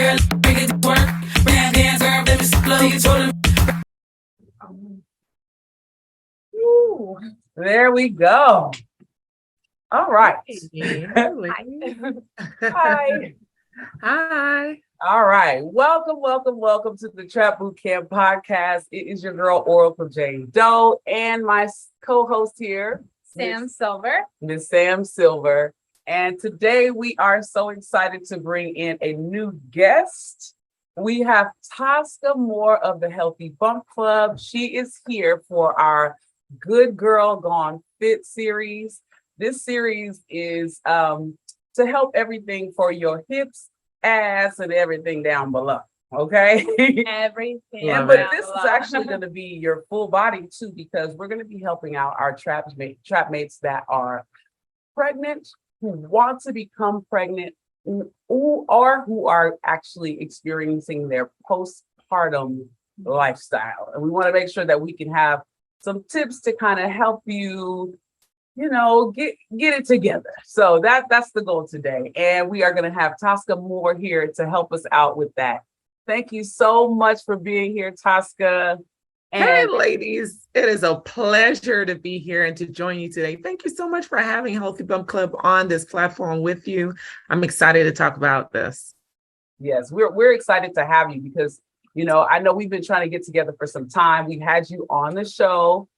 girl, bring it to work. Bring that dance, girl, let me slow you told Ooh, there we go. All right. Hi. Hi. All right. Welcome to the Trap Boot Camp podcast. It is your girl, Oracle J. Doe, and my co-host here, Miss Sam Silver. And today we are so excited to bring in a new guest. We have Taska Moore of the Healthy Bump Club. She is here for our Good Girl Gone Fit series. This series is to help everything for your hips, ass, and everything down below. Okay. Everything. But this is actually going to be your full body too, because we're going to be helping out our trap mates that are pregnant, who want to become pregnant, who are actually experiencing their postpartum lifestyle. And we want to make sure that we can have some tips to kind of help you, get it together. So that's the goal today. And we are going to have Taska Moore here to help us out with that. Thank you so much for being here, Taska. Hey, ladies. It is a pleasure to be here and to join you today. Thank you so much for having Healthy Bump Club on this platform with you. I'm excited to talk about this. Yes, we're excited to have you because, I know we've been trying to get together for some time. We had you on the show.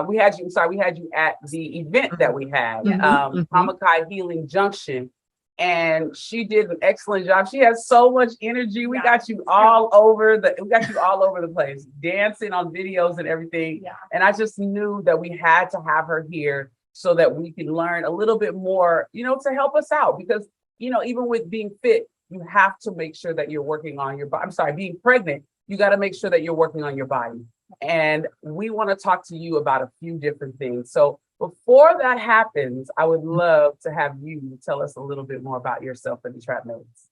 We had you at the event that we had, Hamakai Healing Junction. And she did an excellent job. She has so much energy. We got you all over the place, dancing on videos and everything. Yeah. And I just knew that we had to have her here so that we can learn a little bit more, to help us out. Because, even with being fit, you have to make sure that you're working on your body. I'm sorry, being pregnant, you got to make sure that you're working on your body. And we want to talk to you about a few different things. So before that happens, I would love to have you tell us a little bit more about yourself and the Trap Mates.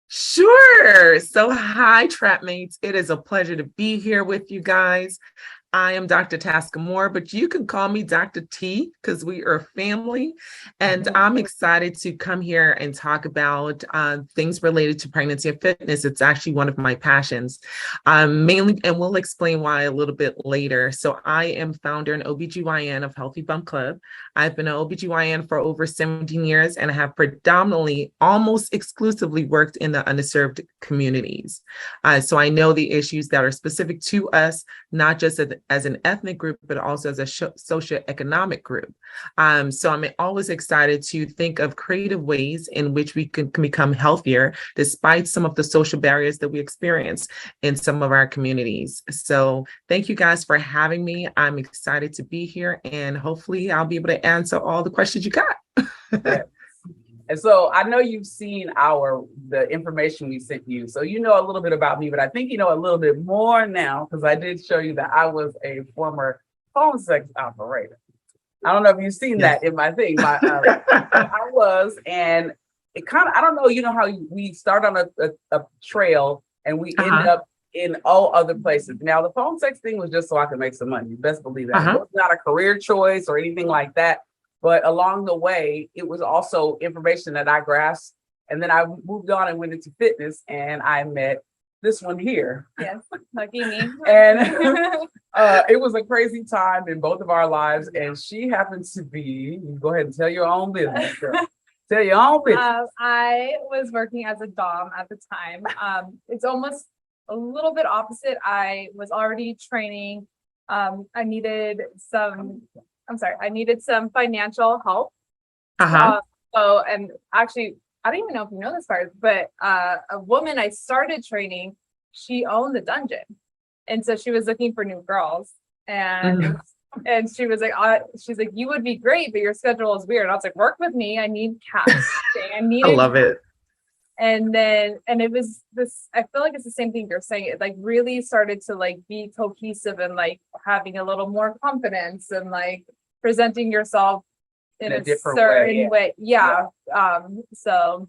Sure. So hi, Trap Mates. It is a pleasure to be here with you guys. I am Dr. Taska Moore, but you can call me Dr. T because we are family. And I'm excited to come here and talk about things related to pregnancy and fitness. It's actually one of my passions, mainly, and we'll explain why a little bit later. So I am founder and OBGYN of Healthy Bump Club. I've been an OBGYN for over 17 years and I have predominantly, almost exclusively worked in the underserved communities. So I know the issues that are specific to us, not just as an ethnic group, but also as a socioeconomic group. So I'm always excited to think of creative ways in which we can become healthier, despite some of the social barriers that we experience in some of our communities. So thank you guys for having me. I'm excited to be here and hopefully I'll be able to answer all the questions you got. Yes. And so I know you've seen the information we sent you. So you know a little bit about me, but I think you know a little bit more now because I did show you that I was a former phone sex operator. I don't know if you've seen that in my thing. I was, and it kind of, I don't know, how we start on a trail and we end up in all other places. Now, the phone sex thing was just so I could make some money. You best believe that. It was not a career choice or anything like that. But along the way, it was also information that I grasped. And then I moved on and went into fitness and I met this one here. Yes, lucky me. And it was a crazy time in both of our lives. And she happens to be, you go ahead and tell your own business, girl. Tell your own business. I was working as a dom at the time. It's almost a little bit opposite. I was already training. I needed some financial help. And actually, I don't even know if you know this part, but a woman I started training, she owned the dungeon. And so she was looking for new girls. And she was like, she's like, you would be great, but your schedule is weird. And I was like, work with me. I need cash. I love it. And it was this, I feel like it's the same thing you're saying. It like really started to like be cohesive and like having a little more confidence and like presenting yourself in a certain way. Yeah. So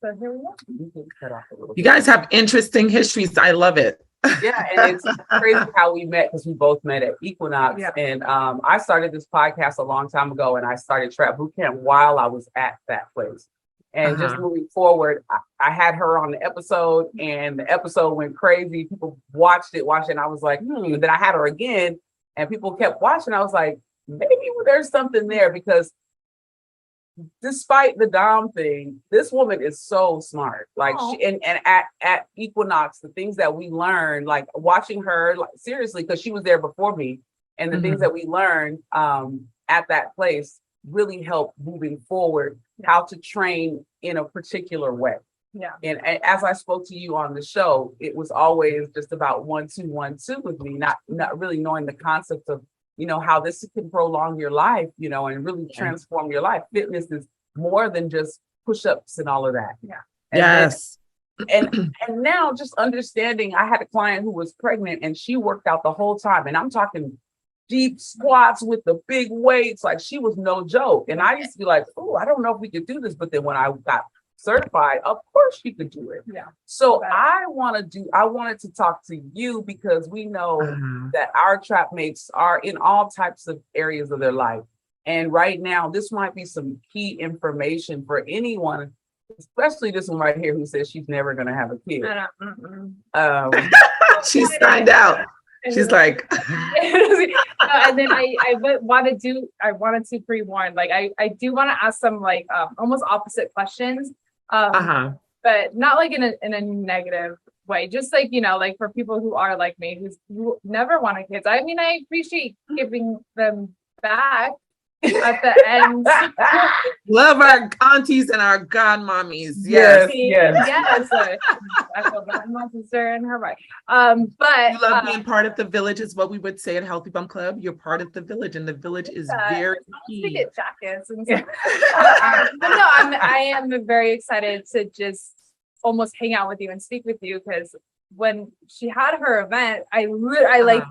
here we go. You guys have interesting histories. I love it. Yeah, and it's crazy how we met because we both met at Equinox. Yeah. And I started this podcast a long time ago and I started Trap Boot Camp while I was at that place. And just moving forward, I had her on the episode, and the episode went crazy. People watched it, and I was like, Then I had her again, and people kept watching. I was like, maybe there's something there, because despite the Dom thing, this woman is so smart. Like, and at Equinox, the things that we learned, like watching her, like seriously, because she was there before me, and the things that we learned at that place really helped moving forward, how to train in a particular way. Yeah. And as I spoke to you on the show, it was always just about 1, 2, 1, 2 with me, not really knowing the concept of, how this can prolong your life, and really transform your life. Fitness is more than just push-ups and all of that. Yeah. Yes. And now just understanding, I had a client who was pregnant and she worked out the whole time. And I'm talking deep squats with the big weights, like she was no joke. And I used to be like, oh, I don't know if we could do this. But then when I got certified, of course she could do it. Yeah. So I wanted to talk to you, because we know that our trap mates are in all types of areas of their life. And right now, this might be some key information for anyone, especially this one right here who says she's never going to have a kid. She signed out. She's like, and then I wanted to pre-warn, like I do want to ask some like almost opposite questions, but not like in a negative way, just like, like for people who are like me, who never wanted kids. I mean, I appreciate giving them back at the end. Love our aunties and our godmommies. Yes. I feel bad, my sister and her wife. But you love being part of the village, is what we would say at Healthy Bum Club. You're part of the village, and the village is very key. To get jackets and stuff. But no, I am very excited to just almost hang out with you and speak with you, because when she had her event, I like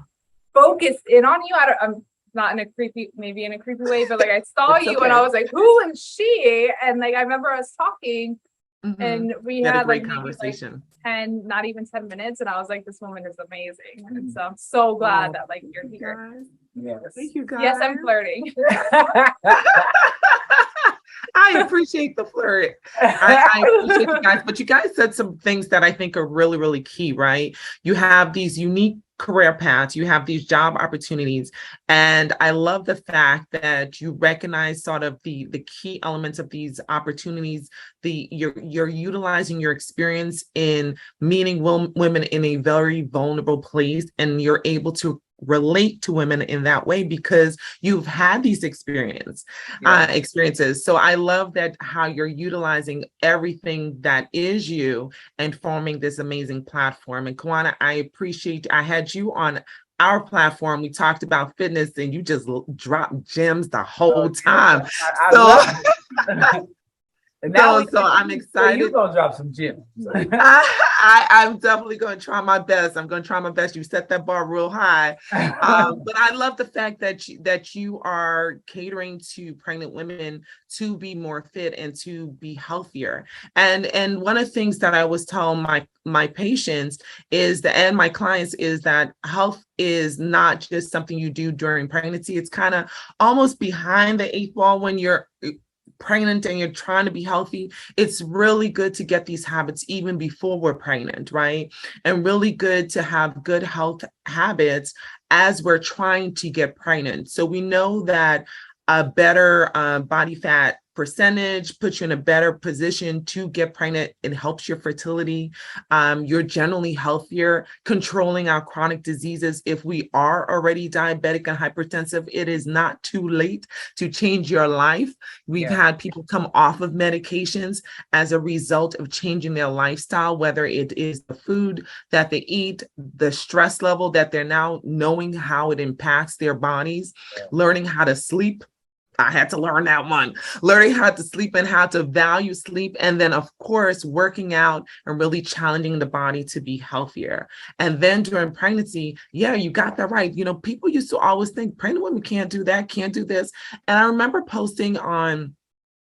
focused in on you. I'm not in a creepy way, but like I saw you and I was like, who is she? And like I remember us talking, and we had a great conversation. Like 10, not even 10 minutes, and I was like, this woman is amazing. And so I'm so glad that like you're here. Yes. Thank you, guys. Yes, I'm flirting. I appreciate the flirt. I appreciate you guys, but you guys said some things that I think are really, really key, right? You have these unique career paths, you have these job opportunities, and I love the fact that you recognize sort of the key elements of these opportunities. You're utilizing your experience in meeting women in a very vulnerable place, and you're able to relate to women in that way because you've had these experiences. So I love that how you're utilizing everything that is you and forming this amazing platform. And Kawanna, I appreciate, I had you on our platform. We talked about fitness and you just dropped gems the whole time. And now so I'm excited. You're gonna drop some gems. I'm definitely going to try my best. I'm going to try my best. You set that bar real high, but I love the fact that you are catering to pregnant women to be more fit and to be healthier. And one of the things that I always tell my patients is and my clients is that health is not just something you do during pregnancy. It's kind of almost behind the 8 ball when you're pregnant and you're trying to be healthy. It's really good to get these habits even before we're pregnant, right? And really good to have good health habits as we're trying to get pregnant. So we know that a better body fat percentage puts you in a better position to get pregnant. It helps your fertility. You're generally healthier, controlling our chronic diseases. If we are already diabetic and hypertensive, it is not too late to change your life. We've had people come off of medications as a result of changing their lifestyle, whether it is the food that they eat, the stress level that they're now knowing how it impacts their bodies, learning how to sleep. I had to learn that one, learning how to sleep and how to value sleep. And then, of course, working out and really challenging the body to be healthier. And then during pregnancy, you got that right. You know, people used to always think pregnant women can't do that, can't do this. And I remember posting on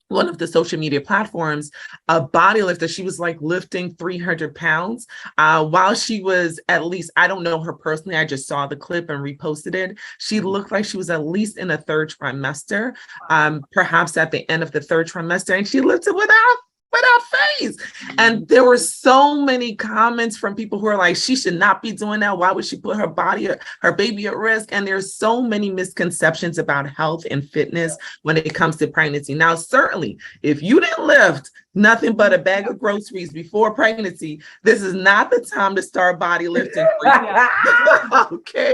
one of the social media platforms, a body lifter. She was like lifting 300 pounds while she was at least, I don't know her personally, I just saw the clip and reposted it. She looked like she was at least in the 3rd trimester, perhaps at the end of the 3rd trimester. And she lifted without spit out face. And there were so many comments from people who are like, she should not be doing that. Why would she put her baby at risk? And there's so many misconceptions about health and fitness when it comes to pregnancy. Now, certainly, if you didn't lift nothing but a bag of groceries before pregnancy, this is not the time to start body lifting. Okay.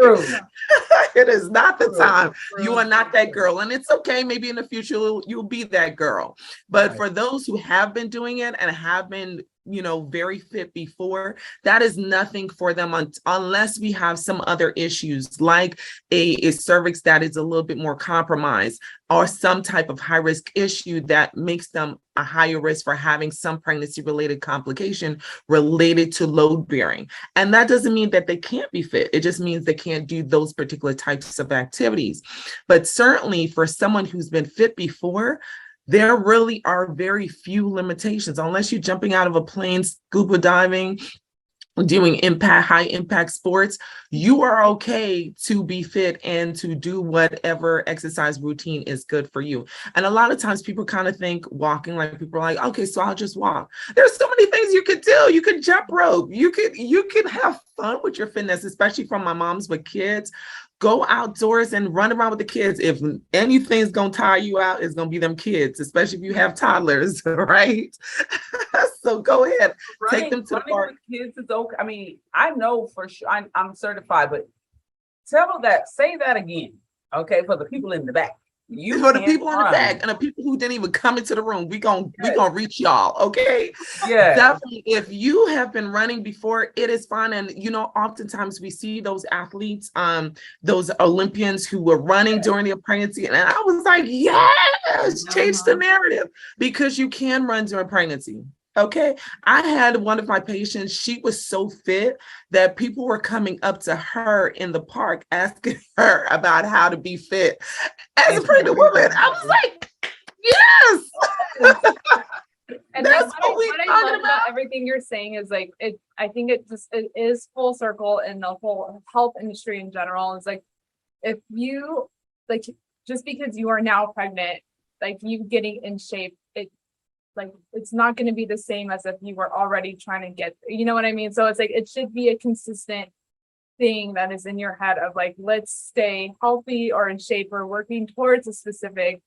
It is not the time. You are not that girl. And it's okay. Maybe in the future, you'll be that girl. But for those who have been doing it and have been, very fit before, that is nothing for them unless we have some other issues like a cervix that is a little bit more compromised or some type of high risk issue that makes them a higher risk for having some pregnancy related complication related to load bearing. And that doesn't mean that they can't be fit. It just means they can't do those particular types of activities. But certainly for someone who's been fit before, there really are very few limitations unless you're jumping out of a plane, scuba diving, doing high impact sports. You are okay to be fit and to do whatever exercise routine is good for you. And a lot of times people kind of think walking, like people are like, okay, so I'll just walk. There's so many things you could do. You could jump rope. You could have fun with your fitness, especially from my moms with kids. Go outdoors and run around with the kids. If anything's going to tire you out, it's going to be them kids, especially if you have toddlers, right? So go ahead, take them to the park. Kids is okay. I mean, I know for sure I'm certified, but say that again, okay, for the people in the back. For the people in the back and the people who didn't even come into the room, we gonna reach y'all, okay? Yeah, definitely. If you have been running before, it is fine. And oftentimes we see those athletes, those Olympians who were running during their pregnancy, and I was like, yes, change the narrative, because you can run during pregnancy. Okay. I had one of my patients, she was so fit that people were coming up to her in the park asking her about how to be fit. As a pregnant woman, I was like, yes. And that's what I love about everything you're saying is like, I think it is full circle in the whole health industry in general. Is like, if you just because you are now pregnant, like you getting in shape, it's not going to be the same as if you were already trying to get, you know what I mean? So it's like, it should be a consistent thing that is in your head of like, let's stay healthy or in shape or working towards a specific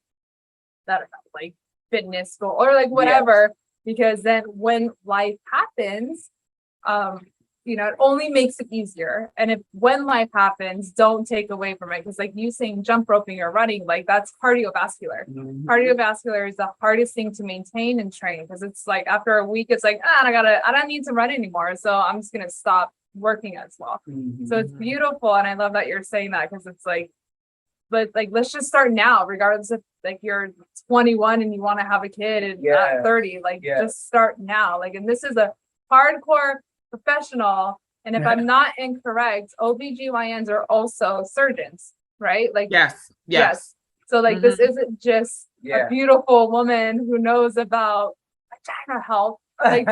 fitness goal or whatever, because then when life happens, it only makes it easier. And when life happens, don't take away from it. Because you saying jump roping or running, that's cardiovascular. Mm-hmm. Cardiovascular is the hardest thing to maintain and train, because it's after a week, it's I don't need to run anymore. So I'm just going to stop working as well. Mm-hmm. So it's beautiful. And I love that you're saying that, because it's but let's just start now, regardless if you're 21 and you want to have a kid at 30, just start now. And this is a hardcore professional, and if I'm not incorrect, OBGYNs are also surgeons, right? Yes. So mm-hmm. This isn't just a beautiful woman who knows about vagina health. This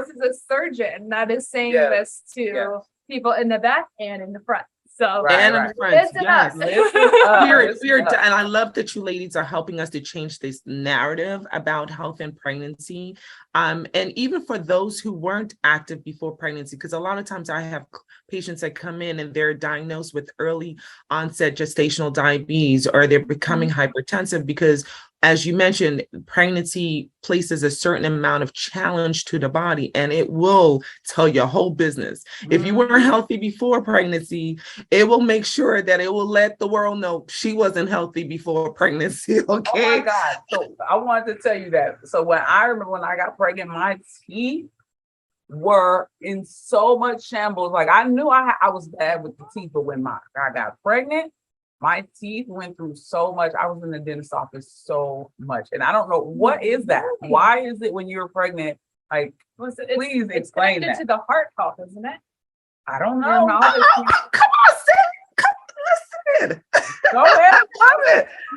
is a surgeon that is saying this to people in the back and in the front. So and in the front, yes. And I love that you ladies are helping us to change this narrative about health and pregnancy. And even for those who weren't active before pregnancy, because a lot of times I have patients that come in and they're diagnosed with early onset gestational diabetes, or they're becoming hypertensive because, as you mentioned, pregnancy places a certain amount of challenge to the body, and it will tell your whole business. Mm-hmm. If you weren't healthy before pregnancy, it will make sure that it will let the world know she wasn't healthy before pregnancy. Okay. Oh my God. So I wanted to tell you that. So I remember when I got pregnant, my teeth were in so much shambles. I knew I was bad with the teeth, but when I got pregnant, my teeth went through so much. I was in the dentist's office so much. And I don't know, what is that? Why is it when you're pregnant? Please explain that. It's connected to the heart health, isn't it? I don't know. Come on, Sid. Listen. Go ahead.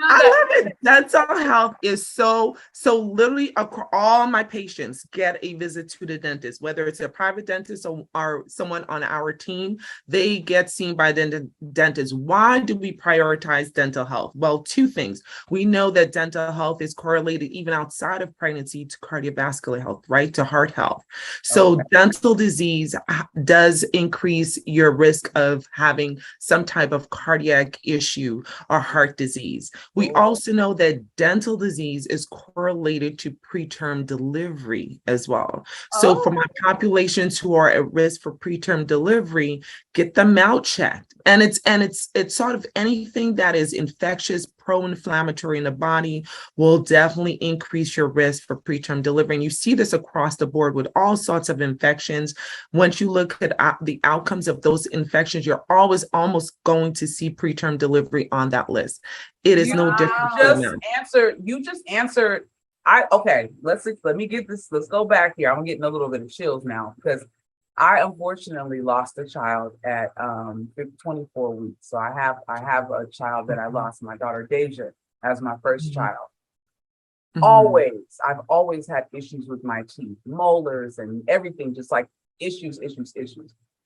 I love it. Dental health is so literally all my patients get a visit to the dentist, whether it's a private dentist or someone on our team, they get seen by the dentist. Why do we prioritize dental health? Well, two things. We know that dental health is correlated even outside of pregnancy to cardiovascular health, right? To heart health. So dental disease does increase your risk of having some type of cardiac issue or heart disease. We also know that dental disease is correlated to preterm delivery as well. So for my populations who are at risk for preterm delivery, get them out checked. And it's sort of anything that is infectious, pro-inflammatory in the body will definitely increase your risk for preterm delivery. And you see this across the board with all sorts of infections. Once you look at the outcomes of those infections, you're always almost going to see preterm delivery on that list. It is no different. You just answered. Let me get this. Let's go back here. I'm getting a little bit of chills now because I unfortunately lost a child at 24 weeks. So I have a child that I lost, my daughter Deja, as my first child. I've always had issues with my teeth, molars and everything, just like issues.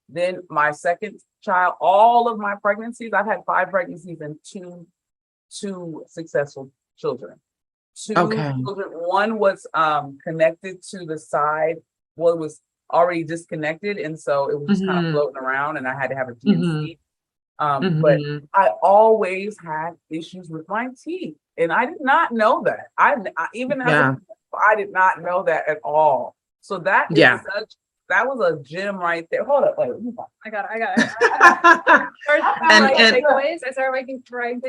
Then my second child, all of my pregnancies, I've had 5 pregnancies and two successful children. Two children. One was connected to the side. One was already disconnected, and so it was just kind of floating around, and I had to have a DNC. But I always had issues with my teeth, and I did not know that. I did not know that at all. So that is that was a gem right there. Hold up, wait. I got it. First, takeaways. I started writing takeaways.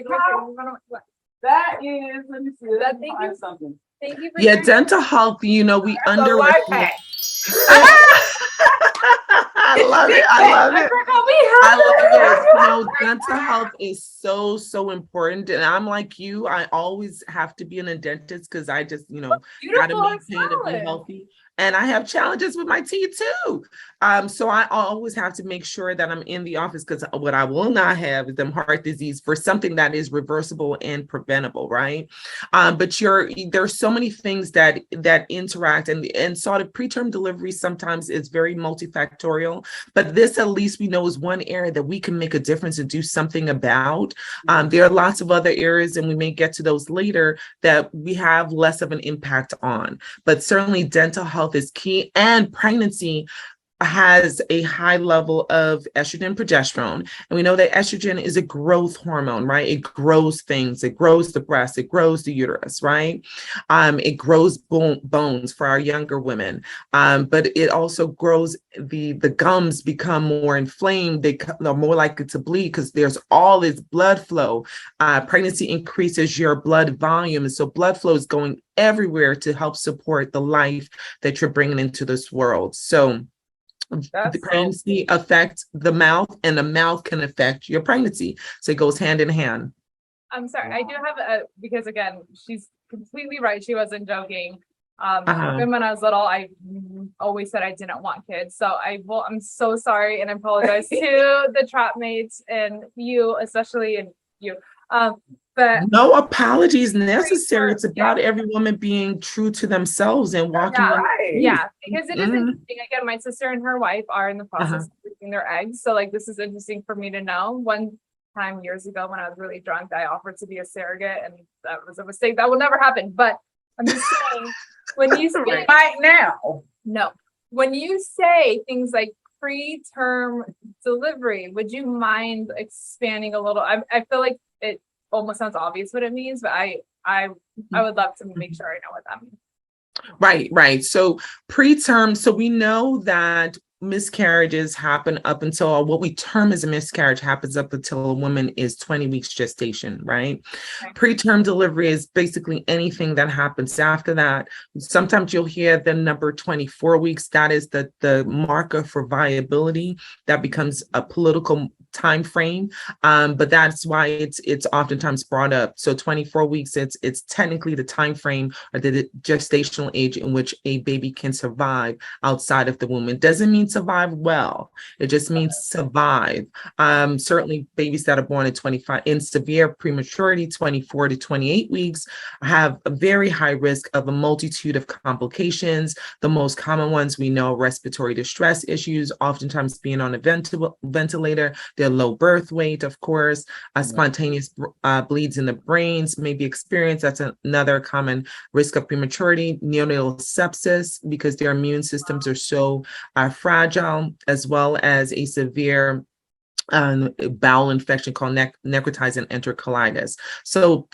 That is. Let me see. Thank you. Something. Thank you for dental health. We underestimate. I love it. Dental health is so important. And I'm like you, I always have to be in a dentist because I just, gotta maintain and be healthy. And I have challenges with my teeth too. So I always have to make sure that I'm in the office because what I will not have is them heart disease for something that is reversible and preventable, right? But there's so many things that interact and sort of preterm delivery sometimes is very multifactorial, but this at least we know is one area that we can make a difference and do something about. There are lots of other areas, and we may get to those later, that we have less of an impact on, but certainly dental health is key, and pregnancy has a high level of estrogen, progesterone. And we know that estrogen is a growth hormone, right? It grows things. It grows the breast. It grows the uterus, right? It grows bones for our younger women. But it also grows the gums become more inflamed. They are more likely to bleed because there's all this blood flow. Pregnancy increases your blood volume. And so blood flow is going everywhere to help support the life that you're bringing into this world. So the pregnancy affects the mouth, and the mouth can affect your pregnancy. So it goes hand in hand. I'm sorry. I do have because again, she's completely right. She wasn't joking. Even when I was little, I always said I didn't want kids. So I'm so sorry, and I apologize to the trap mates and you, especially, and you. But no apologies necessary. It's about every woman being true to themselves and walking. Because it is interesting. Again, my sister and her wife are in the process of losing their eggs. So this is interesting for me to know. One time years ago when I was really drunk, I offered to be a surrogate, and that was a mistake. That will never happen. But I'm just saying, when you say when you say things like preterm delivery, would you mind expanding a little? I feel like it almost sounds obvious what it means, but I would love to make sure I know what that means. Right. So preterm, so we know that miscarriages happen up until what we term as a miscarriage happens up until a woman is 20 weeks gestation, right? Preterm delivery is basically anything that happens after that. Sometimes you'll hear the number 24 weeks. That is the marker for viability. That becomes a political time frame, but that's why it's oftentimes brought up. So 24 weeks, it's technically the time frame or the gestational age in which a baby can survive outside of the womb. It doesn't mean survive well. It just means survive. Certainly babies that are born at 25 in severe prematurity, 24 to 28 weeks, have a very high risk of a multitude of complications. The most common ones we know: respiratory distress issues, oftentimes being on a ventilator, their low birth weight, of course, spontaneous bleeds in the brains may be experienced. That's another common risk of prematurity. Neonatal sepsis, because their immune systems are so fragile, as well as a severe bowel infection called necrotizing enterocolitis. So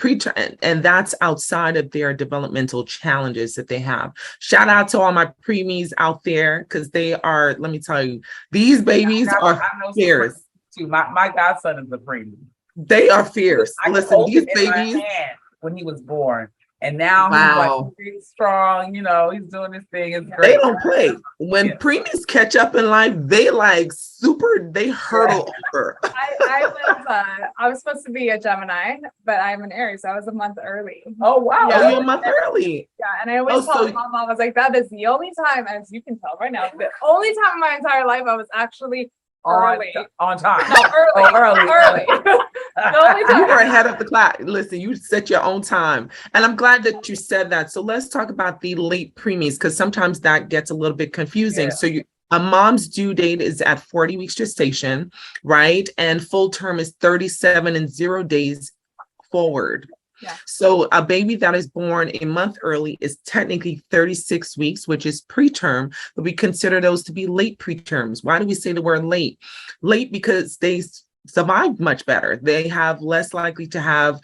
and that's outside of their developmental challenges that they have. Shout out to all my preemies out there, because they are, let me tell you, these babies are fierce. Too. My godson is a preemie. They are fierce. I Listen, these in my babies hand when he was born. And now he's like really strong, he's doing this thing. It's great. They don't play. When preemies catch up in life, they they hurdle over. I was supposed to be a Gemini, but I'm an Aries, so I was a month early. Oh wow. Yeah. Oh, you're a month early. Yeah, and I always tell my mom, I was like, that is the only time, as you can tell right now, the only time in my entire life I was actually early. On time. No, early. The only time. You were ahead of the clock. Listen, you set your own time. And I'm glad that you said that. So let's talk about the late preemies, because sometimes that gets a little bit confusing. Yeah. So a mom's due date is at 40 weeks gestation, right? And full term is 37 and 0 days forward. Yeah. So a baby that is born a month early is technically 36 weeks, which is preterm, but we consider those to be late preterms. Why do we say the word late? Late because they survive much better. They have less likely to have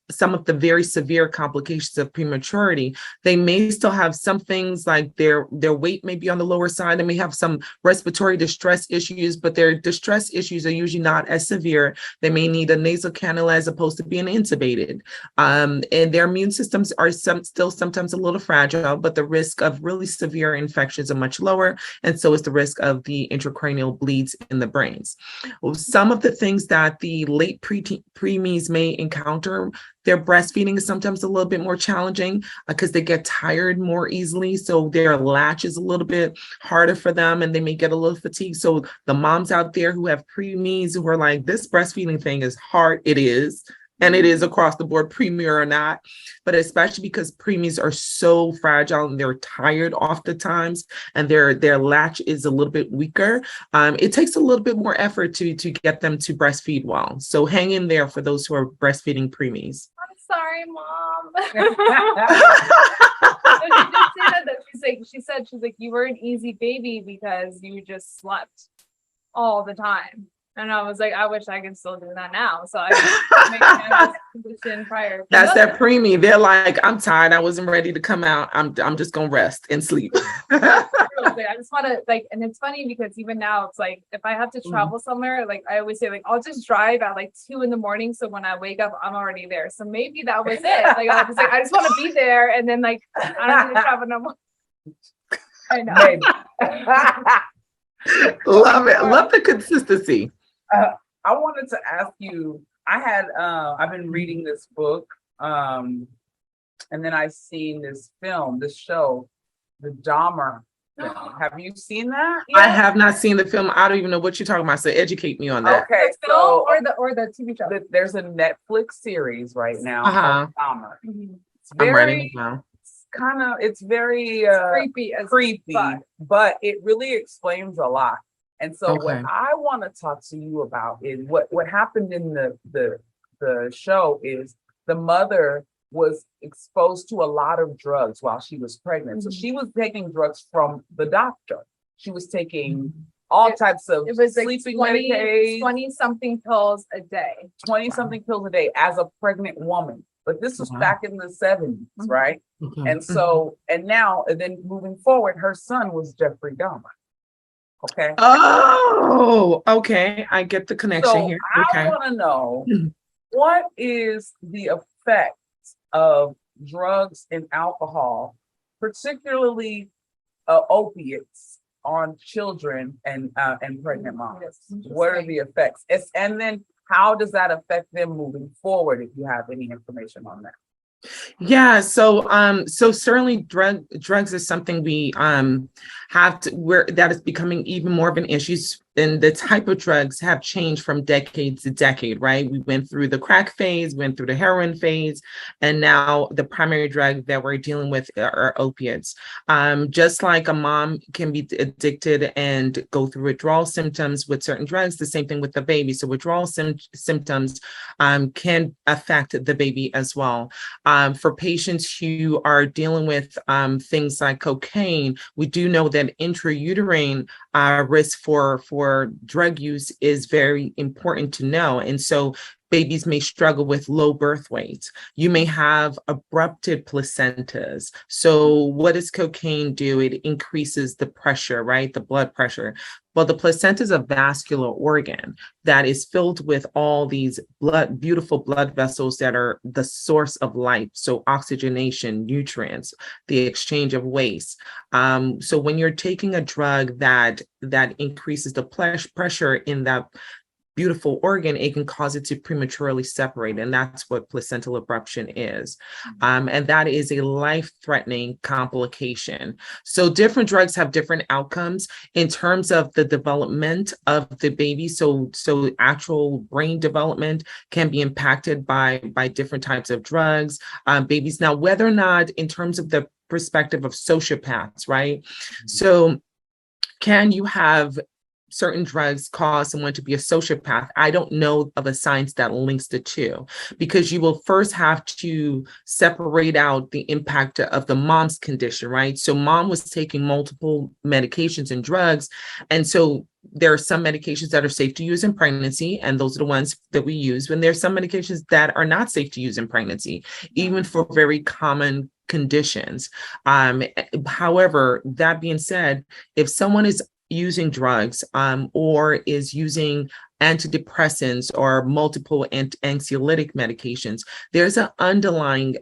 some of the very severe complications of prematurity. They may still have some things like their weight may be on the lower side. They may have some respiratory distress issues, but their distress issues are usually not as severe. They may need a nasal cannula as opposed to being intubated. And their immune systems are still sometimes a little fragile, but the risk of really severe infections are much lower. And so is the risk of the intracranial bleeds in the brains. Some of the things that the late preemies may encounter, their breastfeeding is sometimes a little bit more challenging because they get tired more easily. So their latch is a little bit harder for them and they may get a little fatigued. So the moms out there who have preemies who are like, this breastfeeding thing is hard. It is. And it is across the board, preemie or not, but especially because preemies are so fragile and they're tired oftentimes, and their latch is a little bit weaker. It takes a little bit more effort to get them to breastfeed well. So hang in there for those who are breastfeeding preemies. I'm sorry, Mom. She said, you were an easy baby because you just slept all the time. And I was like, I wish I could still do that now. So I make my position prior. That's that preemie. They're like, I'm tired. I wasn't ready to come out. I'm just gonna rest and sleep. I just want to and it's funny because even now it's like if I have to travel somewhere, like I always say, I'll just drive at 2 a.m. So when I wake up, I'm already there. So maybe that was it. I was like, I just want to be there, and then I don't need to travel no more. I know. Love it. Love the consistency. I wanted to ask you, I've been reading this book, and then I've seen this show, the Dahmer film. Have you seen that yet? I have not seen the film. I don't even know what you're talking about. So educate me on that. Okay, the film or the TV show? There's a Netflix series right now called Dahmer. It's I'm writing it down. It's very creepy, but it really explains a lot. And so what I want to talk to you about is what happened in the show is the mother was exposed to a lot of drugs while she was pregnant. So she was taking drugs from the doctor. She was taking all types of sleeping medications. 20-something pills a day. 20-something pills a day as a pregnant woman. But this was back in the 70s, right? And so, and then moving forward, her son was Jeffrey Dahmer. Okay. Oh, okay. I get the connection here. Okay. I want to know what is the effect of drugs and alcohol, particularly opiates, on children and pregnant moms? What are the effects? And then how does that affect them moving forward, if you have any information on that? Yeah, so certainly drugs is something we have to where that is becoming even more of an issue. And the type of drugs have changed from decade to decade, right? We went through the crack phase, went through the heroin phase, and now the primary drug that we're dealing with are opiates. Just like a mom can be addicted and go through withdrawal symptoms with certain drugs, the same thing with the baby. So withdrawal symptoms can affect the baby as well. For patients who are dealing with things like cocaine, we do know that intrauterine risk for drug use is very important to know. And so babies may struggle with low birth weights. You may have abrupted placentas. So what does cocaine do? It increases the pressure, right? The blood pressure. Well, the placenta is a vascular organ that is filled with all these beautiful blood vessels that are the source of life. So oxygenation, nutrients, the exchange of waste. So when you're taking a drug that increases the pressure in that beautiful organ, it can cause it to prematurely separate. And that's what placental abruption is. And that is a life-threatening complication. So different drugs have different outcomes in terms of the development of the baby. So actual brain development can be impacted by different types of drugs. Babies now, whether or not in terms of the perspective of sociopaths, right? So can you have certain drugs cause someone to be a sociopath? I don't know of a science that links the two, because you will first have to separate out the impact of the mom's condition, right? So mom was taking multiple medications and drugs. And so there are some medications that are safe to use in pregnancy, and those are the ones that we use. When there's some medications that are not safe to use in pregnancy, even for very common conditions. However, that being said, if someone is using drugs or is using antidepressants or multiple anxiolytic medications, there's an underlying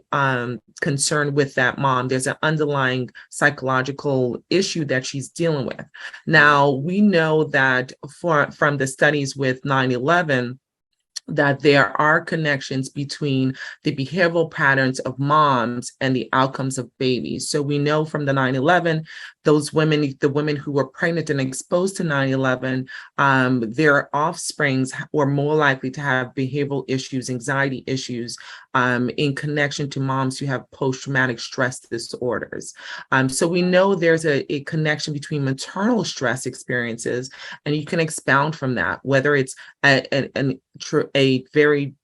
concern with that mom. There's an underlying psychological issue that she's dealing with. Now, we know that from the studies with 9/11, that there are connections between the behavioral patterns of moms and the outcomes of babies. So we know from the 9/11, those women, the women who were pregnant and exposed to 9/11, their offsprings were more likely to have behavioral issues, anxiety issues, in connection to moms who have post-traumatic stress disorders. So we know there's a connection between maternal stress experiences, and you can expound from that, whether it's a very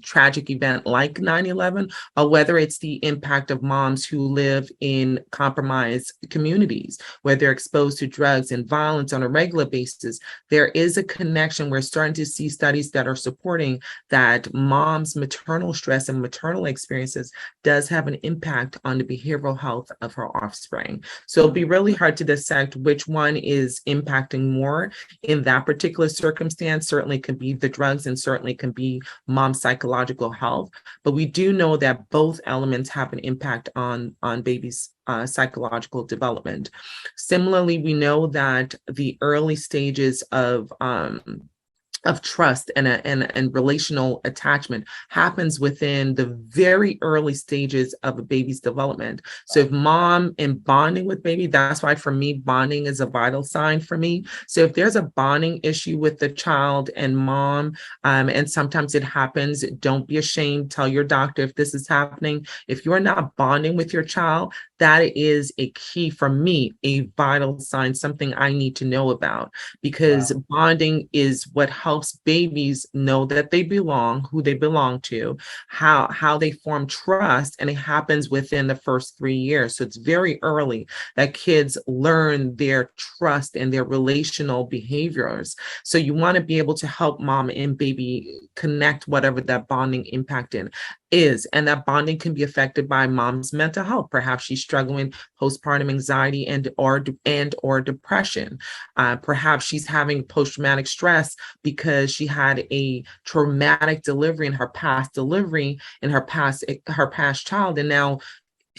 tragic event like 9/11, or whether it's the impact of moms who live in compromised communities where they're exposed to drugs and violence on a regular basis. There is a connection. We're starting to see studies that are supporting that mom's maternal stress and maternal experiences does have an impact on the behavioral health of her offspring. So it'll be really hard to dissect which one is impacting more in that particular circumstance. Certainly can be the drugs, and certainly can be mom's psychological health, but we do know that both elements have an impact on babies' psychological development. Similarly, we know that the early stages of trust and relational attachment happens within the very early stages of a baby's development. So if mom and bonding with baby, that's why for me, bonding is a vital sign for me. So if there's a bonding issue with the child and mom, and sometimes it happens, don't be ashamed, tell your doctor if this is happening. If you're not bonding with your child, that is a key for me, a vital sign, something I need to know about, because bonding is what helps babies know that they belong, who they belong to, how they form trust, and it happens within the first 3 years. So it's very early that kids learn their trust and their relational behaviors. So you want to be able to help mom and baby connect whatever that bonding impact is, and that bonding can be affected by mom's mental health. Perhaps she's struggling postpartum anxiety and or depression. Perhaps she's having post-traumatic stress because she had a traumatic delivery in her past child, and now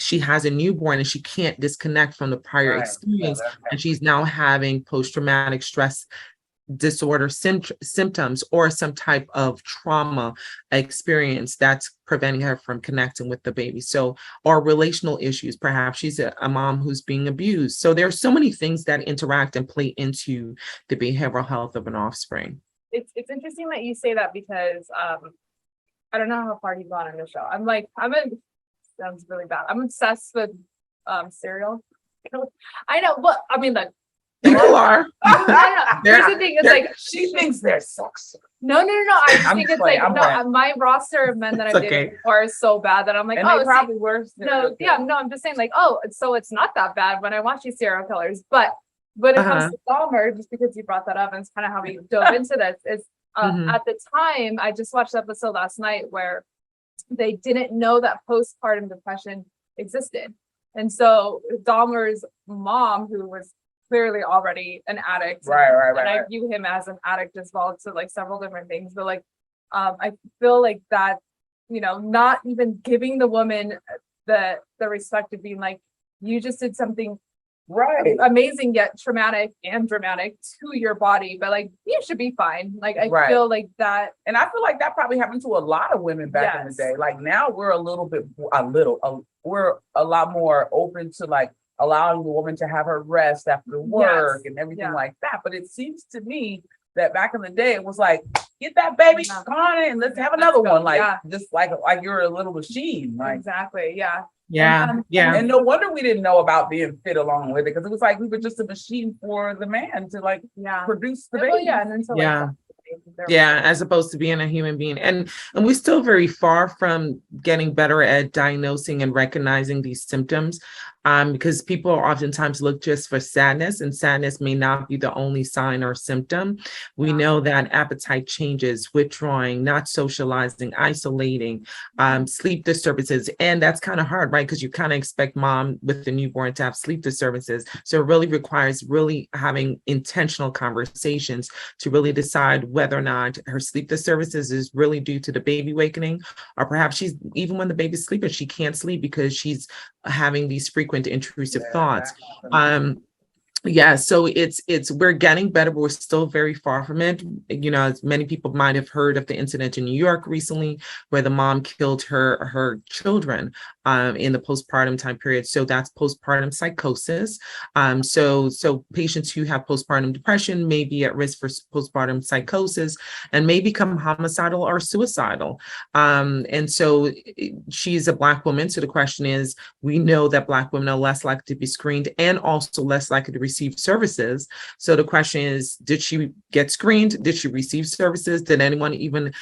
she has a newborn and she can't disconnect from the prior experience, and she's now having post-traumatic stress disorder symptoms or some type of trauma experience that's preventing her from connecting with the baby. So, or relational issues, perhaps she's a mom who's being abused. So there are so many things that interact and play into the behavioral health of an offspring. It's interesting that you say that, because I don't know how far you've gone on the show. Sounds really bad. I'm obsessed with cereal. I know, but I mean, like, People are. Here's the thing: it's like she thinks they're sexy. No. I just think it's like my roster of men that I've dated okay. before is so bad that I'm like, And oh, they probably worse. No, I'm just saying, like, oh, so it's not that bad when I watch these serial killers. But when it comes to Dahmer, just because you brought that up, and it's kind of how we dove into this, is at the time, I just watched the episode last night where they didn't know that postpartum depression existed. And so Dahmer's mom, who was clearly already an addict. Right. And I view him as an addict as well to like several different things. But like, I feel like that, not even giving the woman the respect of being like, you just did something amazing yet traumatic and dramatic to your body, but like you should be fine. Like I feel like that, and I feel like that probably happened to a lot of women back in the day. Like now we're we're a lot more open to like allowing the woman to have her rest after work and everything like that. But it seems to me that back in the day, it was like, get that baby on and let's have another one. Like just like you're a little machine. Like exactly. Yeah. And no wonder we didn't know about being fit along with it, because it was like we were just a machine for the man to like produce the baby. As opposed to being a human being. And we're still very far from getting better at diagnosing and recognizing these symptoms, because people oftentimes look just for sadness, and sadness may not be the only sign or symptom. We know that appetite changes, withdrawing, not socializing, isolating, sleep disturbances. And that's kind of hard, right? Because you kind of expect mom with the newborn to have sleep disturbances. So it really requires really having intentional conversations to really decide whether or not her sleep disturbances is really due to the baby awakening, or perhaps she's, even when the baby's sleeping, she can't sleep because she's having these frequent intrusive thoughts. So it's we're getting better, but we're still very far from it. As many people might have heard of the incident in New York recently where the mom killed her children in the postpartum time period. So that's postpartum psychosis. So patients who have postpartum depression may be at risk for postpartum psychosis and may become homicidal or suicidal. And so she's a Black woman. So the question is, we know that Black women are less likely to be screened and also less likely to receive services. So the question is, did she get screened? Did she receive services? Did anyone even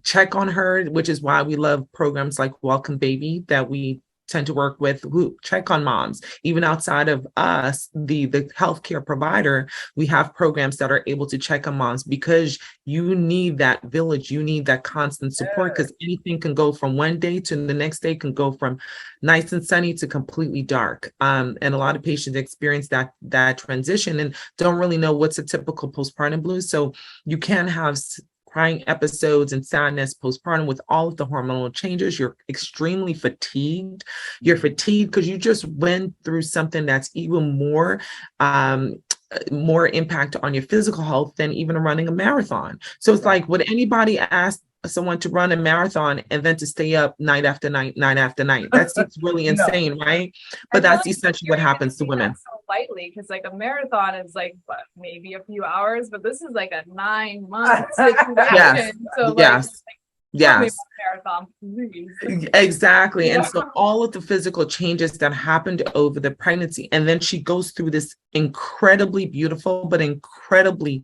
check on her? Which is why we love programs like Welcome Baby that we tend to work with, who check on moms. Even outside of us, the healthcare provider, we have programs that are able to check on moms, because you need that village, you need that constant support, because anything can go from one day to the next day, can go from nice and sunny to completely dark. And a lot of patients experience that transition and don't really know what's a typical postpartum blues. So you can have crying episodes and sadness postpartum with all of the hormonal changes. You're extremely fatigued. You're fatigued because you just went through something that's even more impact on your physical health than even running a marathon. So it's like, would anybody ask someone to run a marathon and then to stay up night after night? That seems really insane, right? But that's essentially what happens to women. So lightly, because like a marathon is like maybe a few hours, but this is like a 9-month situation. Marathon, exactly. And so all of the physical changes that happened over the pregnancy, and then she goes through this incredibly beautiful but incredibly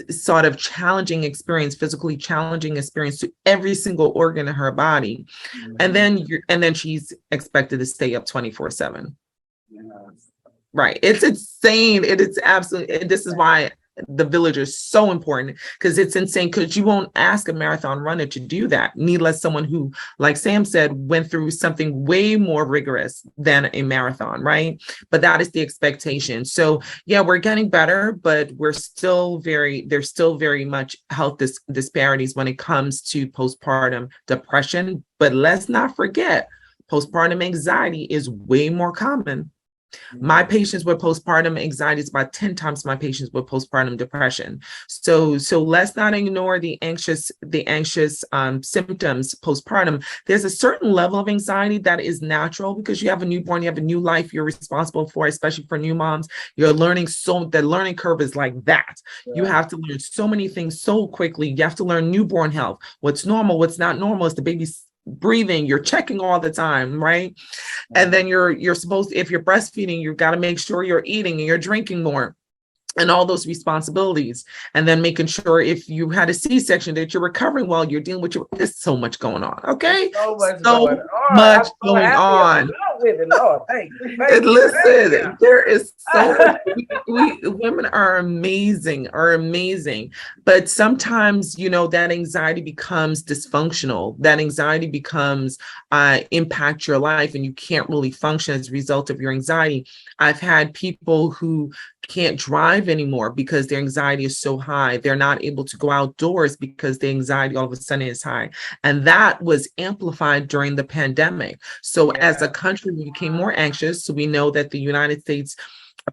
sort of challenging experience, physically challenging experience to every single organ in her body. And then she's expected to stay up 24/7. Right. It's insane. It is absolutely, this is why the village is so important, because it's insane, because you won't ask a marathon runner to do that, needless someone who, like Sam said, went through something way more rigorous than a marathon, right? But that is the expectation. So yeah, we're getting better, but there's still very much health disparities when it comes to postpartum depression. But let's not forget, postpartum anxiety is way more common. My patients with postpartum anxiety is about 10 times my patients with postpartum depression. So let's not ignore the anxious symptoms postpartum. There's a certain level of anxiety that is natural, because you have a newborn, you have a new life you're responsible for, especially for new moms. You're learning, so the learning curve is like that. Yeah. You have to learn so many things so quickly. You have to learn newborn health, what's normal, what's not normal. Is the baby's breathing, you're checking all the time, right? And then you're supposed to, if you're breastfeeding, you've got to make sure you're eating and you're drinking more, and all those responsibilities. And then making sure if you had a C-section that you're recovering while you're dealing with there's so much going on. Okay. So much going on. Listen, there is so much. Women are amazing. But sometimes, that anxiety becomes dysfunctional. That anxiety becomes impact your life, and you can't really function as a result of your anxiety. I've had people who can't drive anymore because their anxiety is so high. They're not able to go outdoors because the anxiety all of a sudden is high. And that was amplified during the pandemic. So as a country, we became more anxious. So we know that the United States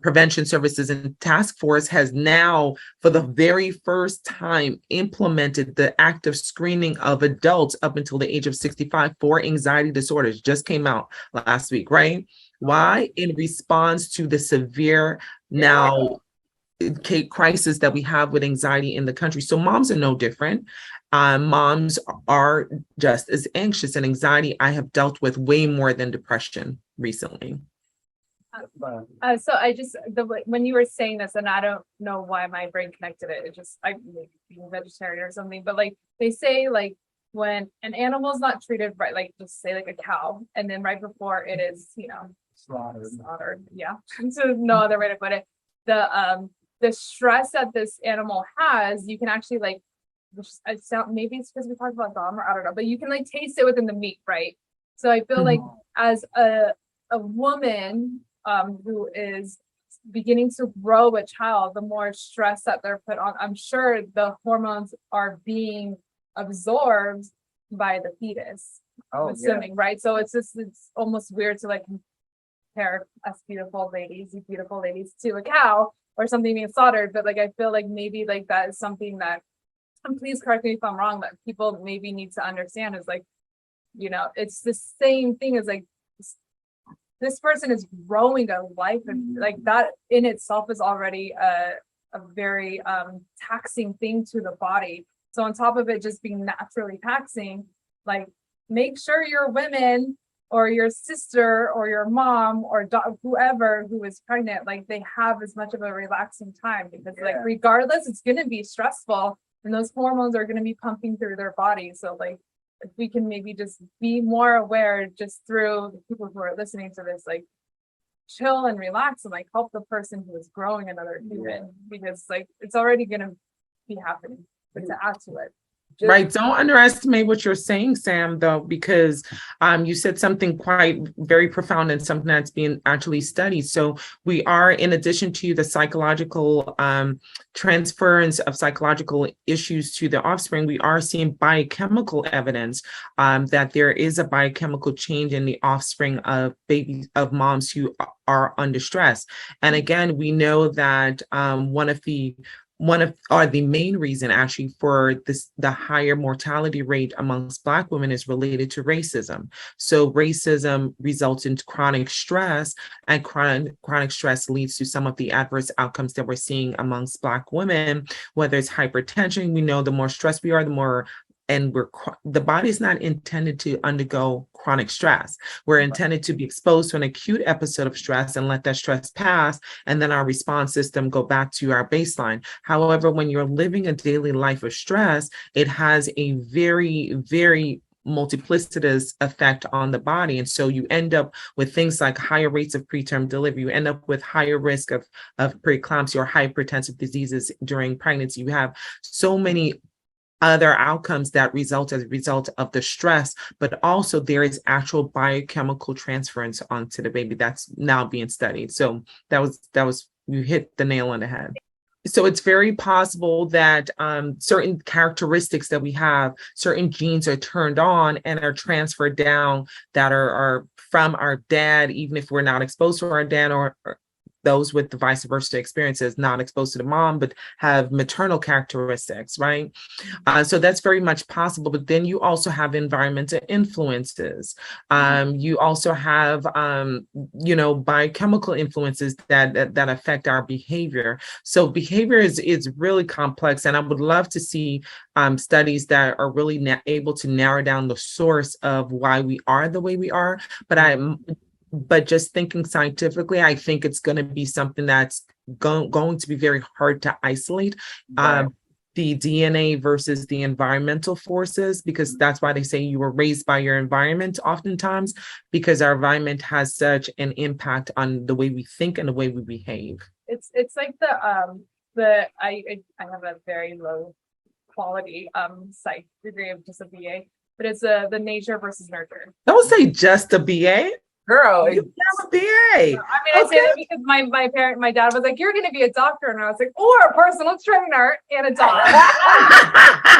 Prevention Services and Task Force has now, for the very first time, implemented the active screening of adults up until the age of 65 for anxiety disorders. Just came out last week, right? Why? In response to the severe crisis that we have with anxiety in the country. So moms are no different. Moms are just as anxious, and anxiety I have dealt with way more than depression recently. So when you were saying this, and I don't know why my brain connected it, I being vegetarian or something, but like they say, like when an animal is not treated right, like just say like a cow, and then right before it is, slaughtered. Yeah. So no other way to put it. The stress that this animal has, you can actually maybe it's because we talked about Dom, or I don't know, but you can taste it within the meat, right? So I feel like as a woman who is beginning to grow a child, the more stress that they're put on, I'm sure the hormones are being absorbed by the fetus. I'm assuming, right? So it's almost weird to compare us beautiful ladies to a cow or something being slaughtered, but I feel like maybe that is something that, and please correct me if I'm wrong, that people maybe need to understand is it's the same thing as this person is growing a life, and that in itself is already a very taxing thing to the body. So on top of it just being naturally taxing, make sure your women or your sister or your mom or whoever who is pregnant, they have as much of a relaxing time, because regardless, it's going to be stressful, and those hormones are going to be pumping through their body. So if we can maybe just be more aware just through the people who are listening to this, chill and relax and help the person who is growing another human, because it's already going to be happening, but to add to it. Right. Don't underestimate what you're saying, Sam, though, because you said something very profound and something that's being actually studied. So we are, in addition to the psychological transference of psychological issues to the offspring, we are seeing biochemical evidence that there is a biochemical change in the offspring of moms who are under stress. And again, we know that the main reason actually for the higher mortality rate amongst Black women is related to racism. So racism results in chronic stress, and chronic stress leads to some of the adverse outcomes that we're seeing amongst Black women, whether it's hypertension. We know the more stressed we are, the body is not intended to undergo chronic stress. We're intended to be exposed to an acute episode of stress and let that stress pass, and then our response system go back to our baseline. However, when you're living a daily life of stress, it has a very, very multiplicitous effect on the body. And so you end up with things like higher rates of preterm delivery. You end up with higher risk of preeclampsia or hypertensive diseases during pregnancy. You have so many other outcomes that result as a result of the stress, but also there is actual biochemical transference onto the baby that's now being studied. So that was you hit the nail on the head. So it's very possible that certain characteristics that we have, certain genes are turned on and are transferred down that are from our dad, even if we're not exposed to our dad, or those with the vice versa experiences, not exposed to the mom, but have maternal characteristics, right? So that's very much possible. But then you also have environmental influences. You also have, biochemical influences that affect our behavior. So behavior is really complex, and I would love to see studies that are really able to narrow down the source of why we are the way we are. But just thinking scientifically, I think it's going to be something that's going to be very hard to isolate. Right. The DNA versus the environmental forces, because that's why they say you were raised by your environment oftentimes, because our environment has such an impact on the way we think and the way we behave. It's like I have a very low quality psych degree of just a BA, but it's the nature versus nurture. Don't say just a BA. Girl, you have a BA. I mean, I say that because my dad was like, "You're going to be a doctor," and I was like, "Or a personal trainer and a dog."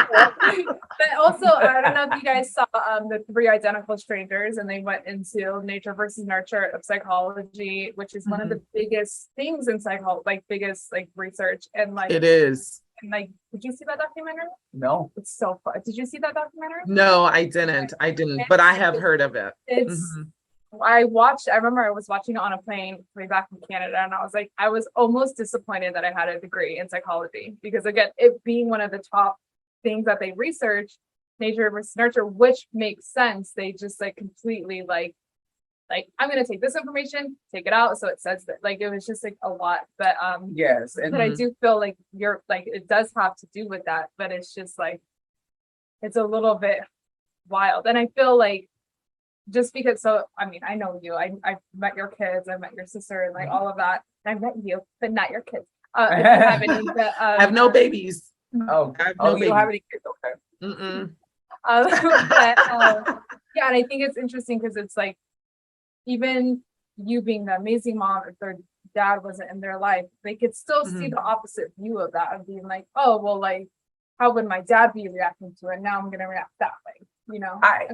But also, I don't know if you guys saw the 3 Identical Strangers, and they went into nature versus nurture of psychology, which is one of the biggest things in psychology, biggest research, and it is. And did you see that documentary? No. It's so fun. Did you see that documentary? No, I didn't, but I have heard of it. It's. I remember I was watching it on a plane way back from Canada, and I was almost disappointed that I had a degree in psychology, because again, it being one of the top things that they research, nature versus nurture, which makes sense. They just completely I'm going to take this information, take it out. So it says that it was just a lot, but yes. And I do feel you're it does have to do with that, but it's just it's a little bit wild. And I feel just because, I know you, I met your kids, I met your sister, and all of that. I met you, but not your kids. I have no babies. You don't have any kids, okay. Yeah, and I think it's interesting because it's even you being the amazing mom, if their dad wasn't in their life, they could still see the opposite view of that, of being how would my dad be reacting to it? Now I'm going to react that way.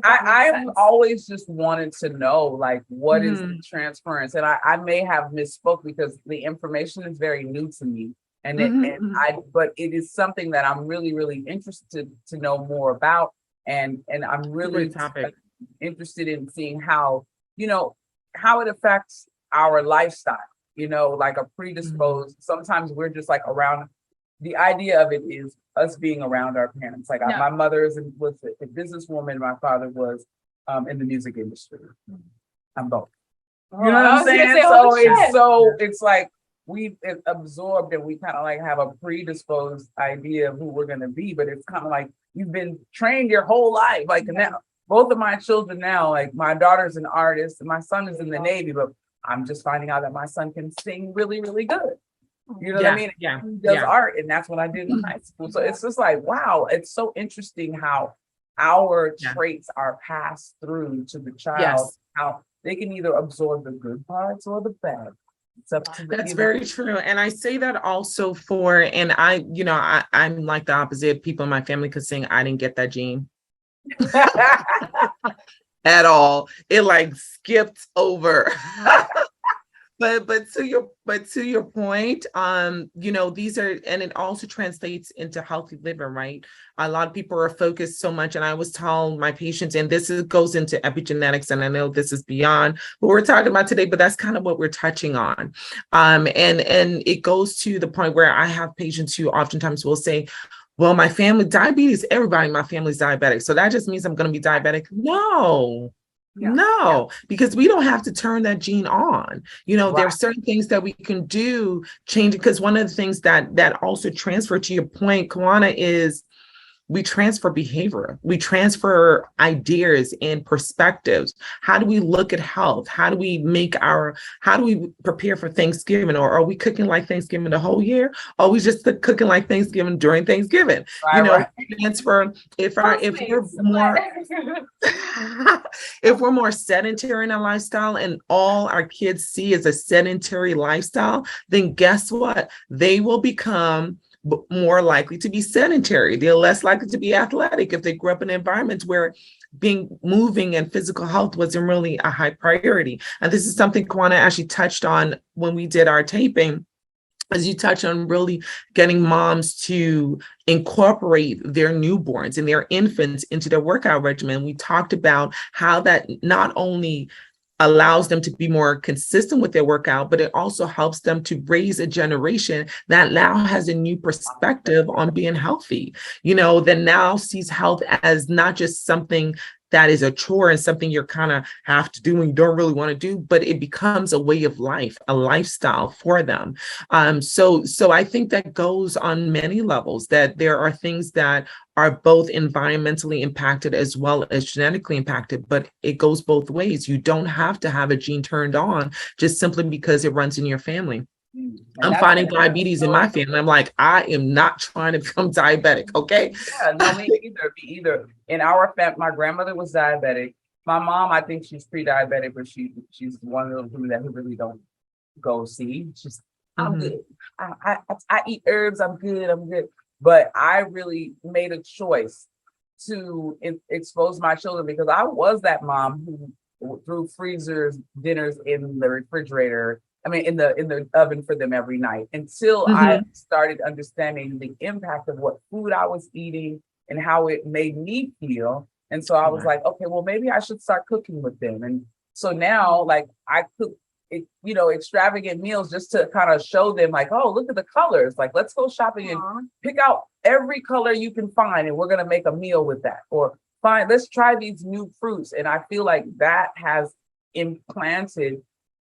I've always just wanted to know what is the transference, and I may have misspoke because the information is very new to me, but it is something that I'm really, really interested to know more about, and I'm really interested in seeing how how it affects our lifestyle. A predisposed. Sometimes we're just around. The idea of it is us being around our parents. My mother was a businesswoman. My father was in the music industry. I'm both. You know what I'm saying? It's we've absorbed, and we kind of have a predisposed idea of who we're going to be. But it's kind of you've been trained your whole life. Now, both of my children now, my daughter's an artist, and my son is in the Navy. But I'm just finding out that my son can sing really, really good. You know what I mean? Yeah. He does art, and that's what I did in high school. So it's just wow, it's so interesting how our traits are passed through to the child, how they can either absorb the good parts or the bad. That's very true. And I say that also and I'm like the opposite. People in my family could sing. I didn't get that gene at all. It skipped over. But to your point, these are, and it also translates into healthy living, right? A lot of people are focused so much, and I always tell my patients, and goes into epigenetics, and I know this is beyond what we're talking about today, but that's kind of what we're touching on. And it goes to the point where I have patients who oftentimes will say, well, my family, diabetes, everybody in my family is diabetic, so that just means I'm going to be diabetic. No, because we don't have to turn that gene on. There are certain things that we can do, change it. Because one of the things that also transfer, to your point, Kawanna, is we transfer behavior, we transfer ideas and perspectives. How do we look at health? How do we prepare for Thanksgiving? Or are we cooking like Thanksgiving the whole year? Or are we just cooking like Thanksgiving during Thanksgiving? Right. Transfer, if we're more if we're more sedentary in our lifestyle and all our kids see is a sedentary lifestyle, then guess what? They will become more likely to be sedentary. They're less likely to be athletic if they grew up in environments where moving and physical health wasn't really a high priority. And this is something Kawanna actually touched on when we did our taping, as you touch on really getting moms to incorporate their newborns and their infants into their workout regimen. We talked about how that not only allows them to be more consistent with their workout, but it also helps them to raise a generation that now has a new perspective on being healthy, that now sees health as not just something that is a chore and something you're kind of have to do and you don't really want to do, but it becomes a way of life, a lifestyle for them. So I think that goes on many levels, that there are things that are both environmentally impacted as well as genetically impacted, but it goes both ways. You don't have to have a gene turned on just simply because it runs in your family. I'm finding diabetes in my family. I'm like, I am not trying to become diabetic. Okay. Yeah, no, me either. In our family, my grandmother was diabetic. My mom, I think she's pre-diabetic, but she's one of those women that who really don't go see. She's, I'm good. I eat herbs. I'm good. But I really made a choice to expose my children because I was that mom who threw freezers, dinners in the refrigerator. I mean, in the oven for them every night until I started understanding the impact of what food I was eating and how it made me feel. And so I was like, okay, well, maybe I should start cooking with them. And so now, like, I cook, extravagant meals just to kind of show them, like, oh, look at the colors. Like, let's go shopping and pick out every color you can find, and we're gonna make a meal with that. Or let's try these new fruits. And I feel like that has implanted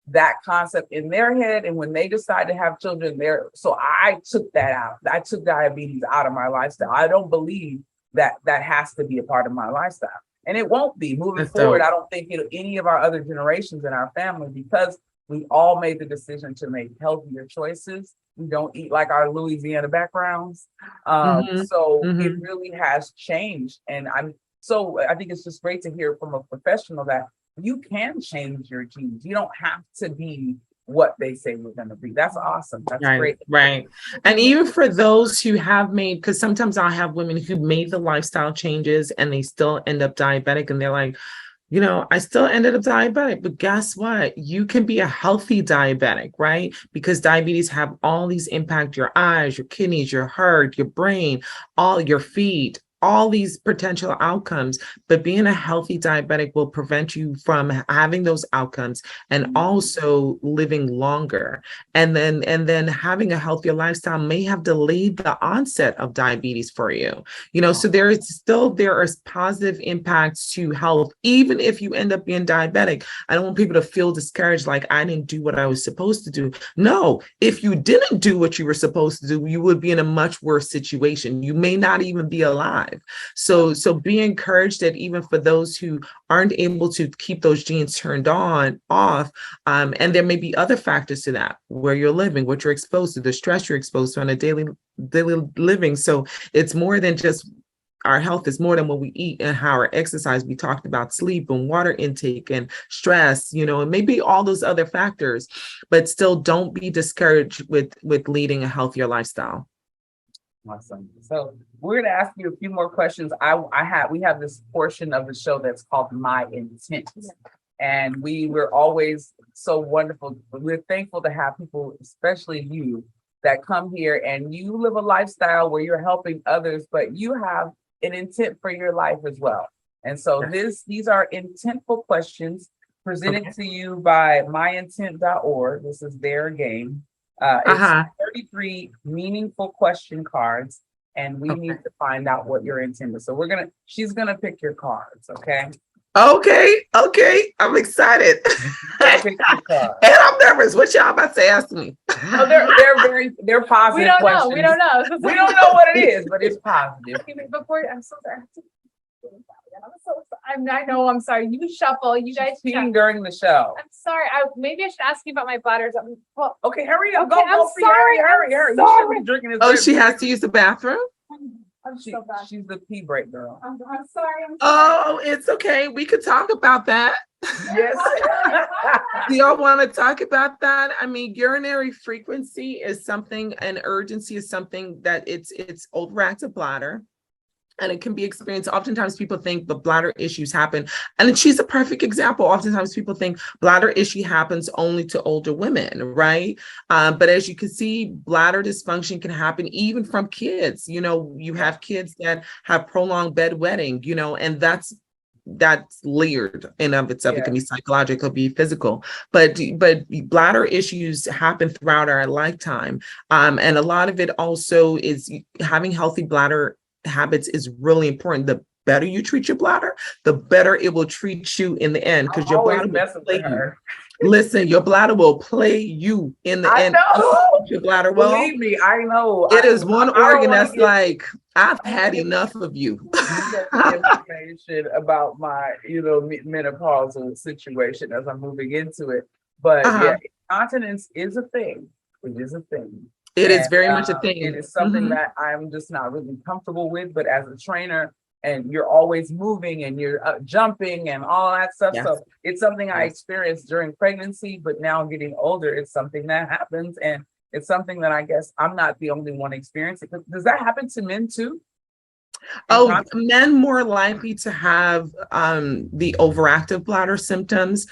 that concept in their head. And when they decide to have children so I took that out. I took diabetes out of my lifestyle. I don't believe that has to be a part of my lifestyle. And it won't be moving forward. I don't think any of our other generations in our family, because we all made the decision to make healthier choices. We don't eat like our Louisiana backgrounds. It really has changed. And I think it's just great to hear from a professional that you can change your genes. You don't have to be what they say we're going to be. That's awesome. That's great. Right. And even for those who have because sometimes I'll have women who made the lifestyle changes and they still end up diabetic, and they're like, I still ended up diabetic, but guess what? You can be a healthy diabetic, right? Because diabetes have all these impact your eyes, your kidneys, your heart, your brain, all your feet, all these potential outcomes, but being a healthy diabetic will prevent you from having those outcomes and also living longer. And then having a healthier lifestyle may have delayed the onset of diabetes for you. So there are positive impacts to health, even if you end up being diabetic. I don't want people to feel discouraged, like I didn't do what I was supposed to do. No, if you didn't do what you were supposed to do, you would be in a much worse situation. You may not even be alive. So be encouraged that even for those who aren't able to keep those genes turned off, and there may be other factors to that, where you're living, what you're exposed to, the stress you're exposed to on a daily living. So it's more than just our health is more than what we eat and how our exercise. We talked about sleep and water intake and stress, and maybe all those other factors, but still don't be discouraged with leading a healthier lifestyle. Awesome. So we're going to ask you a few more questions. We have this portion of the show that's called My Intent. And we're always so wonderful. We're thankful to have people, especially you, that come here and you live a lifestyle where you're helping others, but you have an intent for your life as well. And so these are intentful questions presented to you by myintent.org. This is their game. It's 33 meaningful question cards, and we need to find out what your intent is. So she's gonna pick your cards, okay? Okay, I'm excited. Gotta pick your card. And I'm nervous. What y'all about to ask me? Oh, they're positive We don't questions. know. We don't know. We don't know what it is, but it's positive. Before I'm so sorry. I'm so sorry. I know. I'm sorry. You shuffle. You guys Peeing shuffle. during the show. I'm sorry. Maybe I should ask you about my bladder or something. Well, Okay, hurry up. Okay, Go, I'm go, sorry, hurry. I'm You sorry. shouldn't be drinking this. Oh, Red she Bull. has to use the bathroom? I'm so bad. She's the pee break girl. I'm sorry. I'm sorry. Oh, it's okay. We could talk about that. Yes. Do y'all want to talk about that? I mean, urinary frequency is something, and urgency is something that it's overactive bladder. And it can be experienced. Oftentimes people think the bladder issues happen, and she's a perfect example. Oftentimes people think bladder issue happens only to older women, right? But as you can see, bladder dysfunction can happen even from kids. You know, you have kids that have prolonged bedwetting, you know, and that's layered in of itself. It can be psychological, be physical, but bladder issues happen throughout our lifetime. And a lot of it also is having healthy bladder habits is really important. The better you treat your bladder, the better it will treat you in the end, because your bladder will play you. Listen, your bladder will play you in the end. Know. Your bladder, well, believe me, I know. It is one organ that's like, I've I had get- enough of you. Information about my, menopausal situation as I'm moving into it. But yeah, continence is a thing. It is a thing. It is very much a thing. It is something that I'm just not really comfortable with. But as a trainer, and you're always moving and you're jumping and all that stuff. Yes. So it's something I experienced during pregnancy, but now getting older, it's something that happens. And it's something that I guess I'm not the only one experiencing. Does that happen to men too? Oh, men more likely to have the overactive bladder symptoms.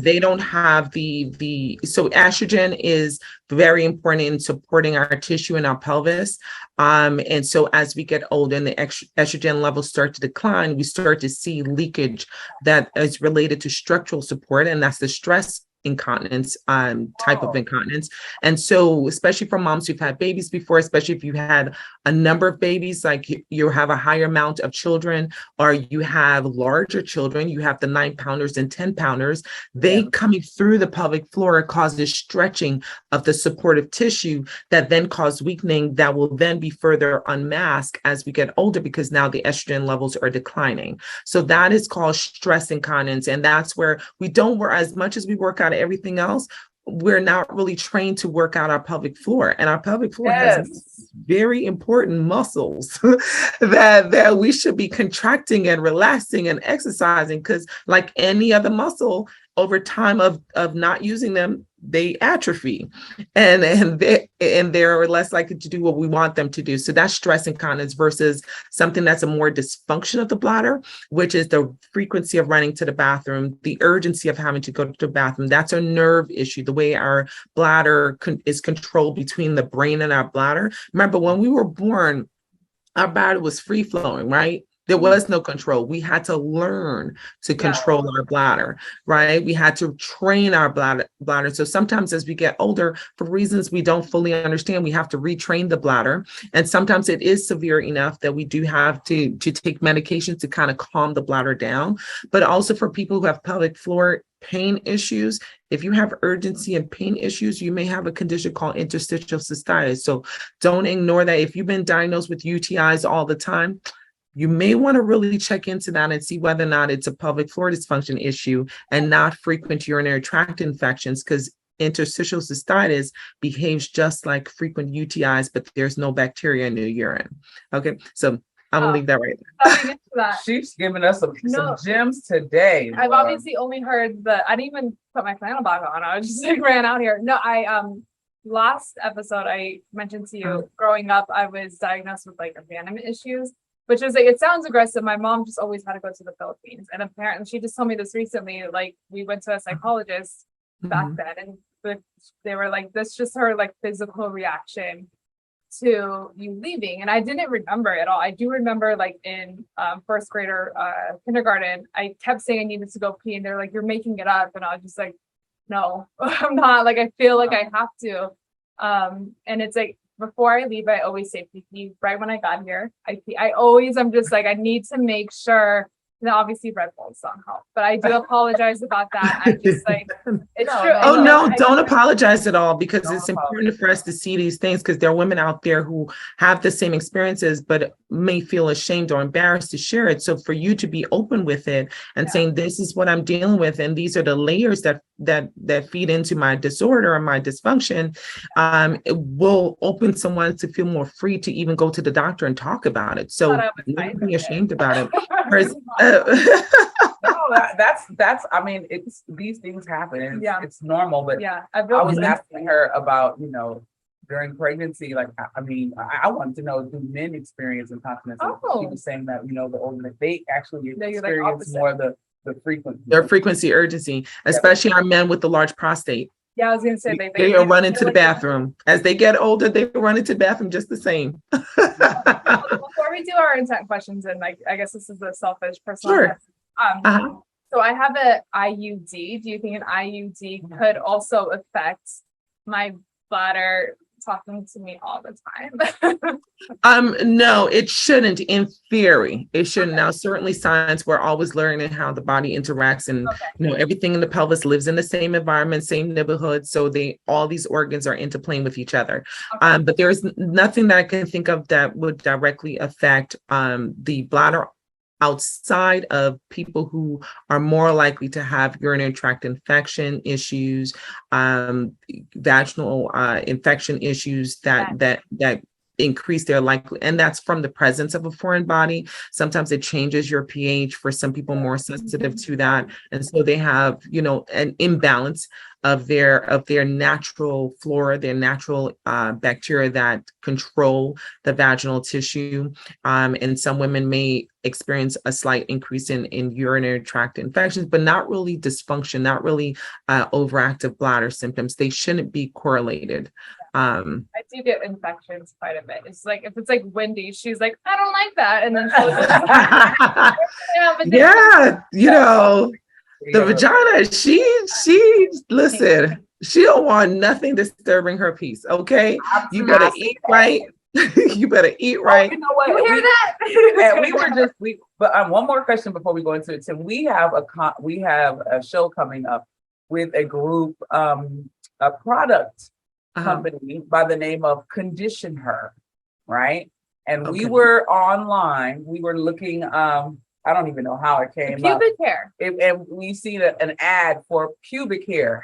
They don't have so estrogen is very important in supporting our tissue and our pelvis. And so as we get older and the estrogen levels start to decline, we start to see leakage that is related to structural support, and that's the stress incontinence type of incontinence. And so especially for moms who've had babies before, especially if you had a number of babies, like you have a higher amount of children, or you have larger children, you have the 9-pounders and 10-pounders, they coming through the pelvic floor causes stretching of the supportive tissue that then cause weakening that will then be further unmasked as we get older, because now the estrogen levels are declining. So that is called stress incontinence. And that's where we don't work as much as we work out everything else. We're not really trained to work out our pelvic floor, and our pelvic floor has very important muscles that we should be contracting and relaxing and exercising, because like any other muscle, over time of not using them, they atrophy, and they're less likely to do what we want them to do. So that's stress incontinence versus something that's a more dysfunction of the bladder, which is the frequency of running to the bathroom, the urgency of having to go to the bathroom. That's a nerve issue, the way our bladder is controlled between the brain and our bladder. Remember, when we were born, our bladder was free flowing, right? There was no control. We had to learn to control our bladder, right? We had to train our bladder. So sometimes as we get older, for reasons we don't fully understand, we have to retrain the bladder. And sometimes it is severe enough that we do have to take medications to kind of calm the bladder down. But also for people who have pelvic floor pain issues, if you have urgency and pain issues, you may have a condition called interstitial cystitis. So don't ignore that. If you've been diagnosed with UTIs all the time, you may want to really check into that and see whether or not it's a pelvic floor dysfunction issue and not frequent urinary tract infections, because interstitial cystitis behaves just like frequent UTIs, but there's no bacteria in the urine. Okay, so I'm gonna leave that right there. She's giving us some gems today. I've obviously only heard I didn't even put my flannel back on. I was just like ran out here. No, last episode I mentioned to you, growing up, I was diagnosed with like abandonment issues, which is like, it sounds aggressive. My mom just always had to go to the Philippines. And apparently she just told me this recently, like we went to a psychologist back then, and they were like, that's just her like physical reaction to you leaving. And I didn't remember it at all. I do remember like in first grade or kindergarten, I kept saying I needed to go pee, and they're like, you're making it up. And I was just like, no, I'm not. Like, I feel like I have to. And it's like, before I leave, I always say pee. Right when I got here, I pee. I'm just like, I need to make sure Now, obviously, Red Bulls don't help, but I do apologize about that. I'm just like, it's No, true. no, Oh And no, I- don't apologize at all, because Don't it's important for us to see these things, because there are women out there who have the same experiences but may feel ashamed or embarrassed to share it. So for you to be open with it and Yeah. saying, this is what I'm dealing with, and these are the layers that feed into my disorder or my dysfunction, it will open someone to feel more free to even go to the doctor and talk about it. So Thought I was never fine be with ashamed about it. I Whereas, No, that's. I mean, it's these things happen. And Yeah. it's normal. But yeah, I I was really, asking her about, during pregnancy, like, I mean, I wanted to know, do men experience incontinence? And Oh. she was saying that, the older they actually No, you're like experience opposite. more the frequency. their frequency, urgency, especially our men with the large prostate. yeah, I was gonna say They run into the bathroom. As they get older, they run into the bathroom just the same. Before we do our intent questions, and I guess this is a selfish personal Sure. question. Uh-huh. So I have a IUD. Do you think an IUD could also affect my bladder talking to me all the time? No, it shouldn't. In theory, it shouldn't. Now, certainly science, we're always learning how the body interacts, and Okay. everything in the pelvis lives in the same environment, same neighborhood. So all these organs are interplaying with each other. Okay. But there's nothing that I can think of that would directly affect the bladder, outside of people who are more likely to have urinary tract infection issues, vaginal infection issues that increase their likely, and that's from the presence of a foreign body. Sometimes it changes your pH, for some people more sensitive to that, and so they have an imbalance of their natural flora, their natural bacteria that control the vaginal tissue. And some women may experience a slight increase in urinary tract infections, but not really dysfunction, not really overactive bladder symptoms. They shouldn't be correlated. I do get infections quite a bit. It's like, if it's like windy, she's like, I don't like that. And then the vagina, she listen, she don't want nothing disturbing her peace. Okay. You better eat right. You better eat right. You know what? You hear that? But one more question before we go into it, Tim. We have a show coming up with a group, a product company by the name of Condition Her, right? And we were online. We were looking. I don't even know how it came up. Pubic hair. And we seen an ad for pubic hair.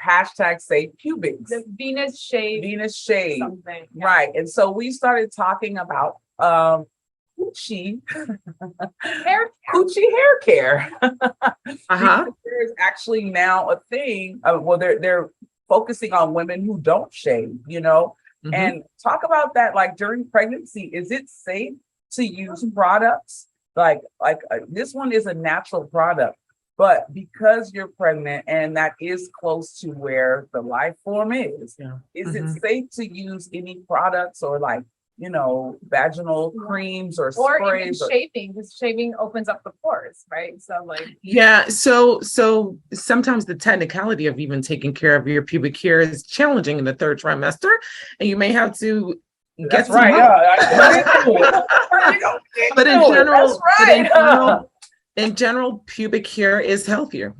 #save pubics. The Venus shade. Venus shade. Something. Yeah. Right. And so we started talking about coochie hair care. There's actually now a thing. Well, they're focusing on women who don't shave, and talk about that. Like, during pregnancy, is it safe to use products? Like this one is a natural product, but because you're pregnant and that is close to where the life form is it safe to use any products, or vaginal creams or sprays? Or even shaving, because shaving opens up the pores, right? So sometimes the technicality of even taking care of your pubic hair is challenging in the third trimester, and you may have to get some help. But in general, pubic hair is healthier.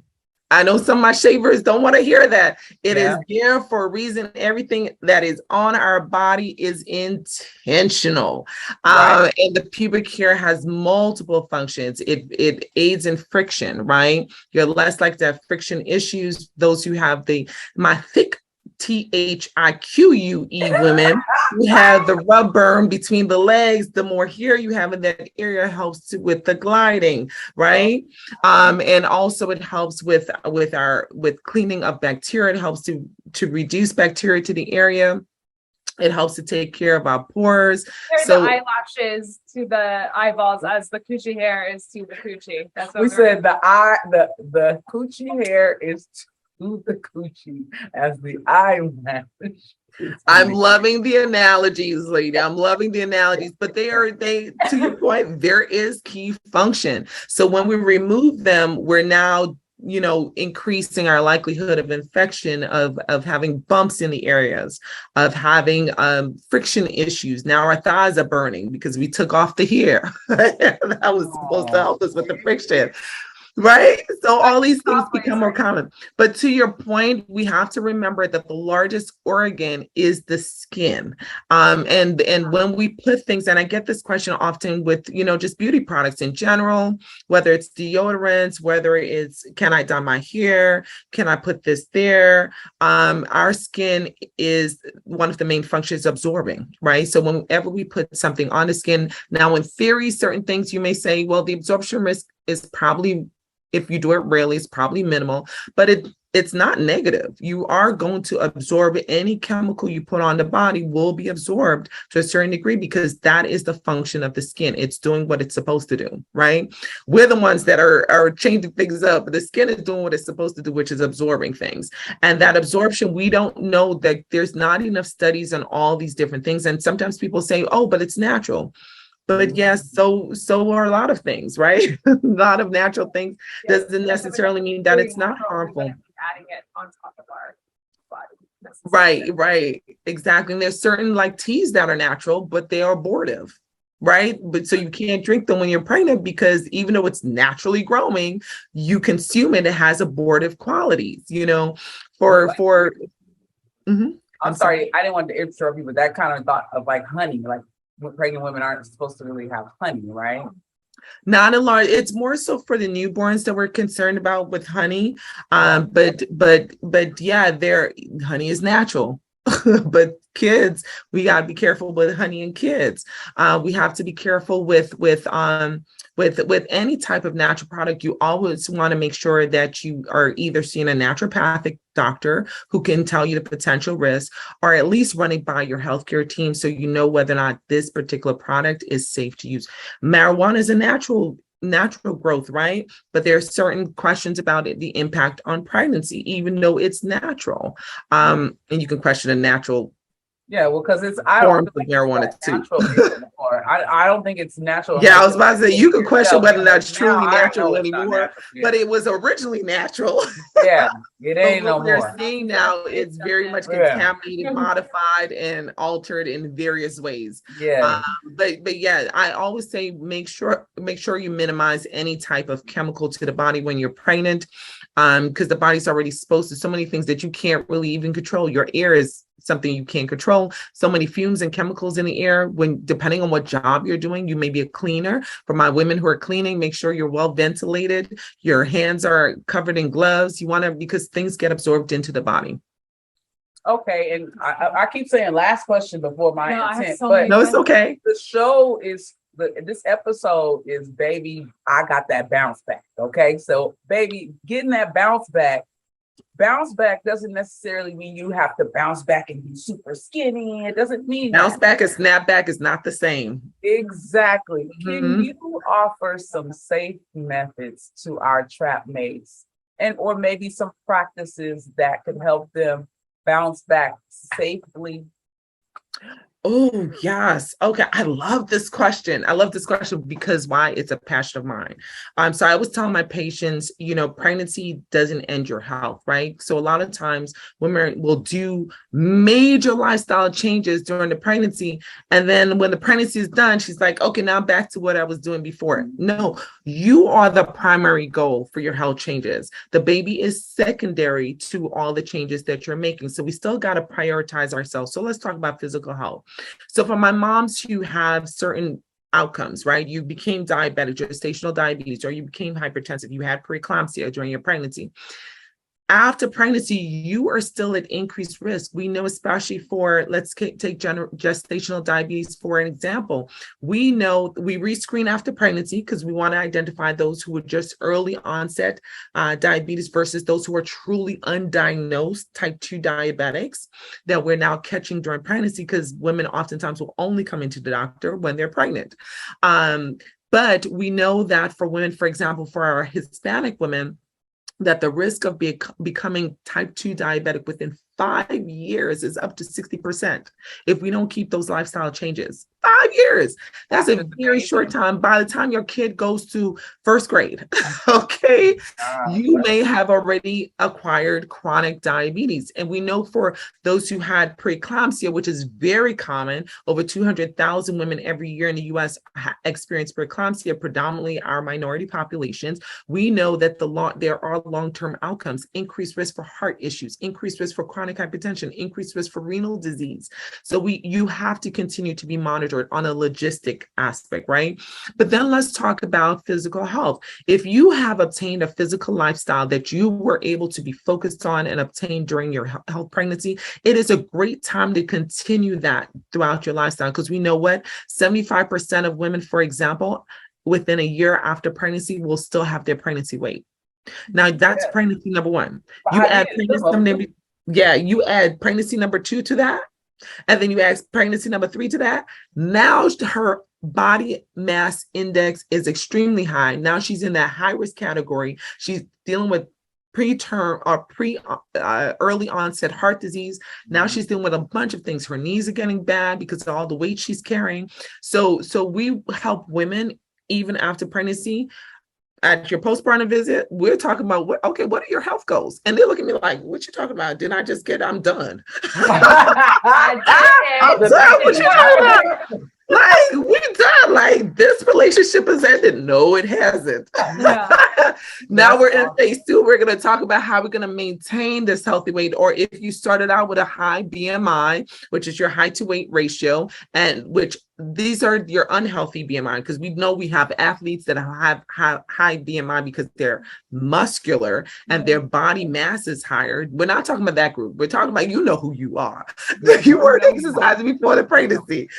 I know some of my shavers don't want to hear that. It is there for a reason. Everything that is on our body is intentional. And the pubic hair has multiple functions. It aids in friction, right? You're less likely to have friction issues. Those who have my thick THIQUE women who have the rub burn between the legs, the more hair you have in that area helps with the gliding, right? And also it helps with cleaning up bacteria. It helps to reduce bacteria to the area. It helps to take care of our pores. So the eyelashes to the eyeballs as the coochie hair is to the coochie. That's what we said. The coochie hair is to the coochie as the eyelash. I'm loving the analogies, lady. I'm loving the analogies, but they to your point, there is key function. So when we remove them, we're now increasing our likelihood of infection, of having bumps in the areas, of having friction issues. Now our thighs are burning because we took off the hair that was supposed to help us with the friction. Right. So all these things become more common. But to your point, we have to remember that the largest organ is the skin. And when we put things, and I get this question often with, just beauty products in general, whether it's deodorants, whether it's, can I dye my hair? Can I put this there? Our skin is one of the main functions absorbing, right? So whenever we put something on the skin, now in theory, certain things you may say, well, the absorption risk is probably, if you do it rarely, it's probably minimal, but it's not negative. You are going to absorb any chemical you put on the body will be absorbed to a certain degree because that is the function of the skin. It's doing what it's supposed to do, right? We're the ones that are changing things up. The skin is doing what it's supposed to do, which is absorbing things. And that absorption, we don't know that there's not enough studies on all these different things. And sometimes people say, oh, but it's natural. But yes, so are a lot of things, right? A lot of natural things doesn't necessarily mean that it's not harmful. Adding it on top of our body. Right, exactly. And there's certain like teas that are natural, but they are abortive, right? But so you can't drink them when you're pregnant because even though it's naturally growing, you consume it, it has abortive qualities, I'm sorry, I didn't want to interrupt you, but that kind of thought of like honey, like pregnant women aren't supposed to really have honey, right? Not a lot. It's more so for the newborns that we're concerned about with honey. But yeah, honey is natural. But kids, we gotta be careful with honey and kids. We have to be careful with any type of natural product. You always want to make sure that you are either seeing a naturopathic doctor who can tell you the potential risk, or at least running by your healthcare team so you know whether or not this particular product is safe to use. Marijuana is a natural growth, right? But there are certain questions about it, the impact on pregnancy, even though it's natural. And you can question a natural. Yeah, well, because it's forms of marijuana too. I don't think it's natural. Yeah, I was about to say you can question whether that's truly natural anymore, natural, but it was originally natural. Yeah, it ain't no what we're more. seeing now is very much contaminated, modified, and altered in various ways. Yeah. But yeah, I always say make sure you minimize any type of chemical to the body when you're pregnant, because the body's already exposed to so many things that you can't really even control. Your air is something you can't control. So many fumes and chemicals in the air. When depending on what job you're doing, you may be a cleaner. For my women who are cleaning, make sure you're well ventilated. Your hands are covered in gloves. You want to, because things get absorbed into the body. Okay, and I keep saying last question before my intent, but no, it's okay. The show is this episode is baby. I got that bounce back. Okay, so baby, getting that bounce back doesn't necessarily mean you have to bounce back and be super skinny. It doesn't mean bounce back and snap back is not the same. Exactly. Can you offer some safe methods to our trap mates or maybe some practices that could help them bounce back safely? Oh, yes. Okay. I love this question. Because why? It's a passion of mine. So I always tell my patients, pregnancy doesn't end your health, right? So a lot of times women will do major lifestyle changes during the pregnancy. And then when the pregnancy is done, she's like, okay, now I'm back to what I was doing before. No, you are the primary goal for your health changes. The baby is secondary to all the changes that you're making. So we still got to prioritize ourselves. So let's talk about physical health. So for my moms who have certain outcomes, right? You became diabetic, gestational diabetes, or you became hypertensive, you had preeclampsia during your pregnancy. After pregnancy, you are still at increased risk. We know, especially for, let's take gestational diabetes for an example. We know we rescreen after pregnancy because we want to identify those who are just early onset diabetes versus those who are truly undiagnosed type 2 diabetics that we're now catching during pregnancy, because women oftentimes will only come into the doctor when they're pregnant. But we know that for women, for example, for our Hispanic women, that the risk of becoming type 2 diabetic within 5 years is up to 60% if we don't keep those lifestyle changes. 5 years. That's a very short time. By the time your kid goes to first grade, okay, you may have already acquired chronic diabetes. And we know for those who had preeclampsia, which is very common, over 200,000 women every year in the US experience preeclampsia, predominantly our minority populations. We know that there are long-term outcomes, increased risk for heart issues, increased risk for chronic hypertension, increased risk for renal disease. So you have to continue to be monitored on a logistic aspect, right? But then let's talk about physical health. If you have obtained a physical lifestyle that you were able to be focused on and obtain during your health pregnancy, it is a great time to continue that throughout your lifestyle, because we know what 75% of women, for example, within a year after pregnancy will still have their pregnancy weight. Now that's pregnancy number one. You add pregnancy number 2 to that, and then you add pregnancy number 3 to that. Now her body mass index is extremely high. Now she's in that high risk category. She's dealing with preterm or early onset heart disease. Now she's dealing with a bunch of things. Her knees are getting bad because of all the weight she's carrying. So we help women even after pregnancy. At your postpartum visit, we're talking about what are your health goals? And they look at me like, what you talking about? Didn't I just I'm done. I'm done. What you talking about? Like, we done. Like, this relationship has ended. No, it hasn't. Yeah. Now we're in phase 2. We're going to talk about how we're going to maintain this healthy weight, or if you started out with a high BMI, which is your height to weight ratio, and which these are your unhealthy BMI, because we know we have athletes that have high BMI because they're muscular and their body mass is higher. We're not talking about that group. We're talking about, you know who you are. You weren't exercising before the pregnancy.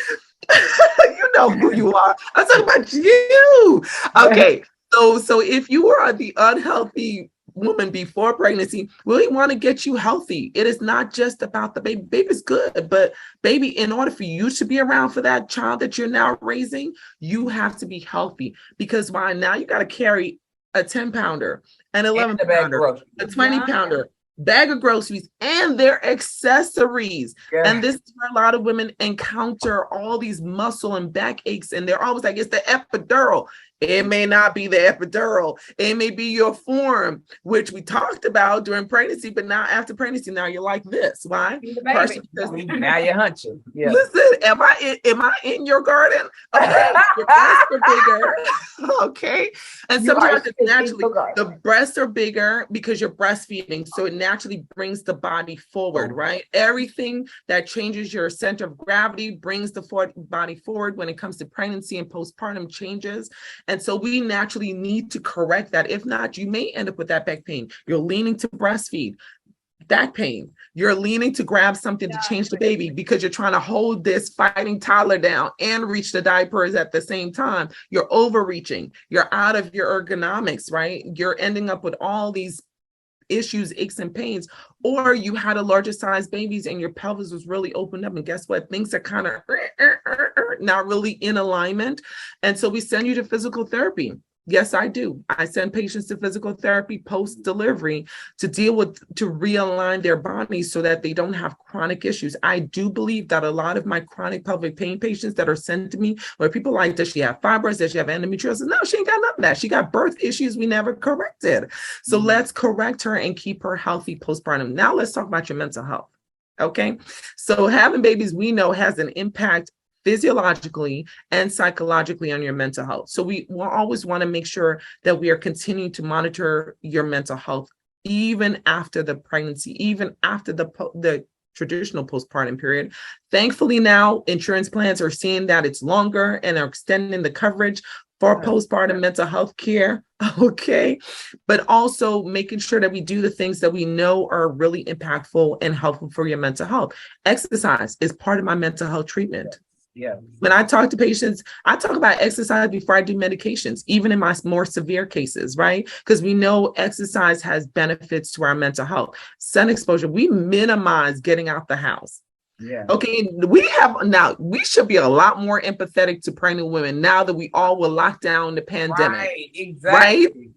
You know who you are. I'm talking about you. Okay. So if you are the unhealthy woman before pregnancy, we want to get you healthy. It is not just about the baby. Baby's good, but baby, in order for you to be around for that child that you're now raising, you have to be healthy. Because why? Now you got to carry a 10-pounder, an 11-pounder, a 20-pounder, bag of groceries, and their accessories. And this is where a lot of women encounter all these muscle and back aches, and they're always like, it's the epidural. It may not be the epidural. It may be your form, which we talked about during pregnancy, but now after pregnancy, now you're like this. Why? Now you're hunching. Yeah. Listen, am I in your garden? Okay, your breasts are bigger. Okay. And sometimes it's naturally, the breasts are bigger because you're breastfeeding. So it naturally brings the body forward, right? Everything that changes your center of gravity brings the body forward when it comes to pregnancy and postpartum changes. And so we naturally need to correct that. If not, you may end up with that back pain. You're leaning to breastfeed, back pain. You're leaning to grab something to change the baby because you're trying to hold this fighting toddler down and reach the diapers at the same time. You're overreaching. You're out of your ergonomics, right? You're ending up with all these issues, aches and pains, or you had a larger size babies and your pelvis was really opened up, and guess what? Things are kind of not really in alignment. And so we send you to physical therapy. Yes, I do. I send patients to physical therapy post-delivery to realign their bodies so that they don't have chronic issues. I do believe that a lot of my chronic pelvic pain patients that are sent to me, where people like, does she have fibroids? Does she have endometriosis? No, she ain't got none of that. She got birth issues we never corrected. So let's correct her and keep her healthy postpartum. Now let's talk about your mental health. Okay. So having babies, we know, has an impact physiologically and psychologically on your mental health. So we will always want to make sure that we are continuing to monitor your mental health, even after the pregnancy, even after the traditional postpartum period. Thankfully, now insurance plans are seeing that it's longer and are extending the coverage for postpartum mental health care. Okay. But also making sure that we do the things that we know are really impactful and helpful for your mental health. Exercise is part of my mental health treatment. Yeah. When I talk to patients, I talk about exercise before I do medications, even in my more severe cases, right? Because we know exercise has benefits to our mental health. Sun exposure, we minimize getting out the house. Yeah. Okay. We should be a lot more empathetic to pregnant women now that we all were locked down in the pandemic. Right. Exactly. Right?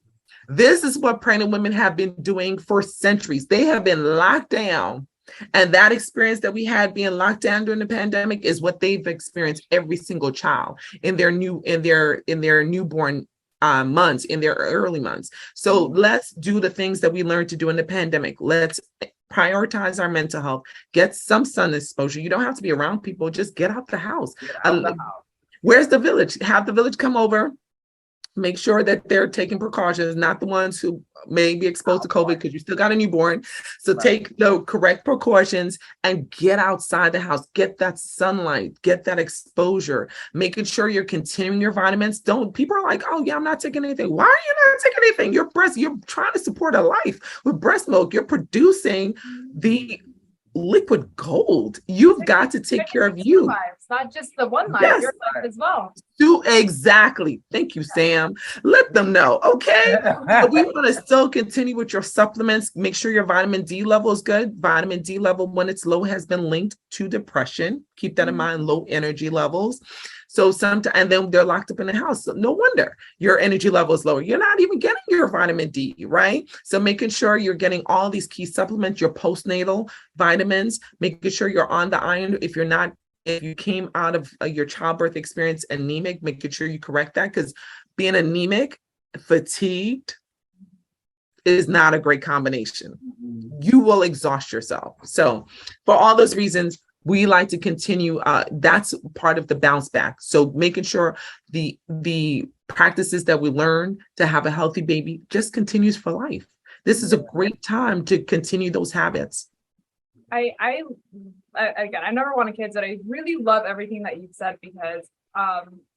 This is what pregnant women have been doing for centuries. They have been locked down And that experience that we had being locked down during the pandemic is what they've experienced every single child in their newborn months, in their early months. So let's do the things that we learned to do in the pandemic. Let's prioritize our mental health, get some sun exposure. You don't have to be around people, just get out the house. Where's the village? Have the village come over. Make sure that they're taking precautions, not the ones who may be exposed to COVID because you still got a newborn. So take the correct precautions and get outside the house, get that sunlight, get that exposure, making sure you're continuing your vitamins. People are like, oh yeah, I'm not taking anything. Why are you not taking anything? You're trying to support a life with breast milk. You're producing the liquid gold. You've got to take care of you. Lives, not just the one life, your life as well. Exactly. Thank you, Sam. Let them know. Okay. So we want to still continue with your supplements. Make sure your vitamin D level is good. Vitamin D level, when it's low, has been linked to depression. Keep that in mind, low energy levels. So sometimes, and then they're locked up in the house. So no wonder your energy level is lower. You're not even getting your vitamin D, right? So making sure you're getting all these key supplements, your postnatal vitamins, making sure you're on the iron. If you came out of your childbirth experience anemic, making sure you correct that, because being anemic, fatigued is not a great combination. You will exhaust yourself. So for all those reasons, we like to continue. That's part of the bounce back. So making sure the practices that we learn to have a healthy baby just continues for life. This is a great time to continue those habits. Again, I never wanted kids, but I really love everything that you've said because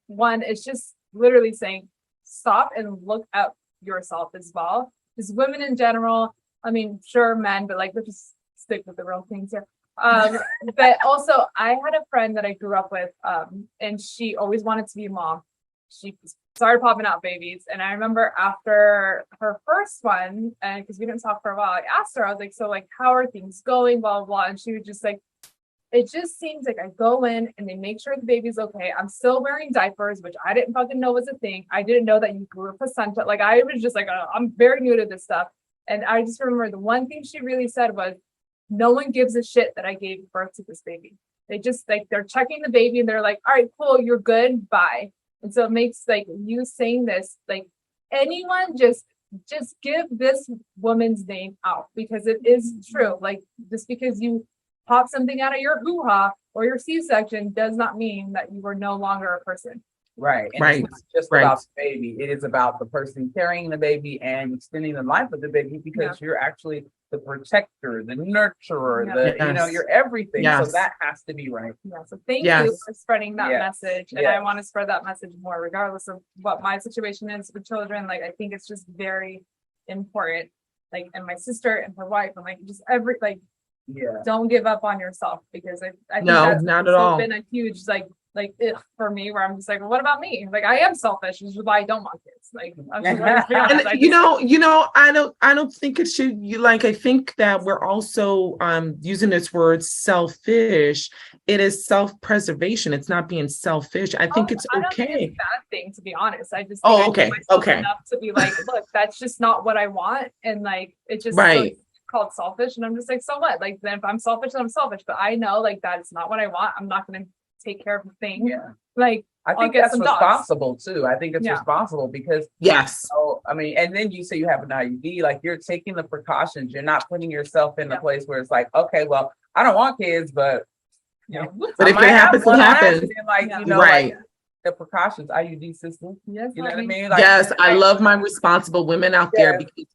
one, it's just literally saying stop and look at yourself as well. Because women in general, I mean, sure, men, but like let's just stick with the real things here. But also I had a friend that I grew up with, and she always wanted to be a mom. She started popping out babies. And I remember after her first one, and because we didn't talk for a while, I asked her, I was like, so like, how are things going? Blah, blah, blah. And she was just like, it just seems like I go in and they make sure the baby's okay. I'm still wearing diapers, which I didn't fucking know was a thing. I didn't know that you grew a placenta. Like I was just like, I'm very new to this stuff. And I just remember the one thing she really said was, no one gives a shit that I gave birth to this baby. They just like, they're checking the baby and they're like, all right, cool, you're good, bye. And so it makes like you saying this, like anyone just give this woman's name out because it is true. Like just because you pop something out of your hoo-ha or your C-section does not mean that you are no longer a person. Right. And it's not just about the baby. It is about the person carrying the baby and extending the life of the baby because you're actually the protector, the nurturer, you're everything. So that has to be right. Yeah. So thank you for spreading that message. And I want to spread that message more, regardless of what my situation is with children. Like, I think it's just very important. Like, and my sister and her wife, and like just don't give up on yourself because I think that's not at all been a huge for me where I'm just like, well, what about me? Like I am selfish, which is why I don't want kids. Like I'm just I don't think it should I think that we're also using this word selfish. It is self-preservation. It's not being selfish. I think it's okay. I don't think it's a bad thing, to be honest. I just think enough to be like, look, that's just not what I want. And like it just called selfish. And I'm just like, so what? Like then if I'm selfish, then I'm selfish. But I know like that is not what I want. I'm not gonna take care of the thing. Yeah. Like I think that's responsible too. I think it's responsible because I mean, and then you say you have an IUD, like you're taking the precautions. You're not putting yourself in a place where it's like, okay, well, I don't want kids, but but if it happens, it happens. Like the precautions, IUD system. Yes, you know what I mean? Like, I love my responsible women out there because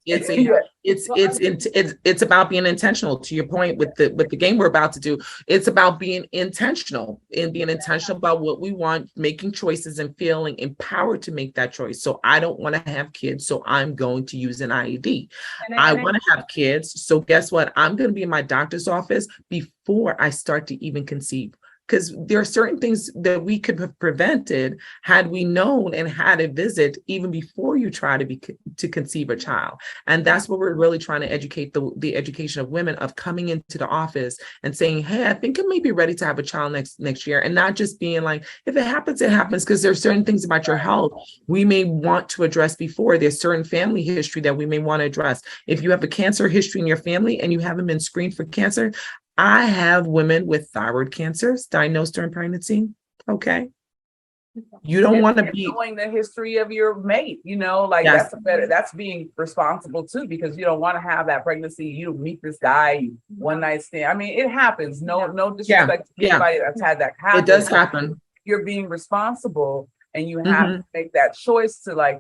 it's about being intentional. To your point with the game we're about to do, it's about being intentional about what we want, making choices and feeling empowered to make that choice. So I don't want to have kids, so I'm going to use an IUD. I want to have kids, so guess what? I'm going to be in my doctor's office before I start to even conceive. Because there are certain things that we could have prevented had we known and had a visit even before you try to conceive a child. And that's what we're really trying to educate the education of women, of coming into the office and saying, hey, I think I may be ready to have a child next year. And not just being like, if it happens, it happens, because there's certain things about your health we may want to address before. There's certain family history that we may want to address. If you have a cancer history in your family and you haven't been screened for cancer, I have women with thyroid cancers diagnosed during pregnancy. Okay. You don't want to be knowing the history of your mate, like Yes. that's being responsible too, because you don't want to have that pregnancy. You meet this guy, one night stand. I mean, it happens. No disrespect to anybody that's had that happen. It does happen. You're being responsible, and you have to make that choice to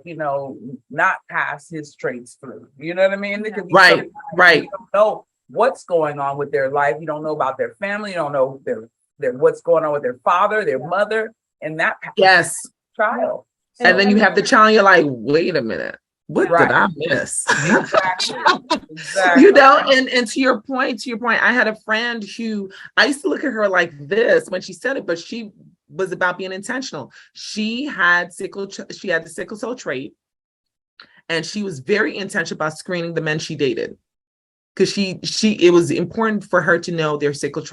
not pass his traits through. You know what I mean? Because Right. you don't know what's going on with their life. You don't know about their family. You don't know their what's going on with their father, their mother. And that child. And then you have the child, you're like, wait a minute, what did I miss? Exactly. And to your point, I had a friend who I used to look at her like this when she said it, but she was about being intentional. She had the sickle cell trait, and she was very intentional about screening the men she dated. Because it was important for her to know their sickle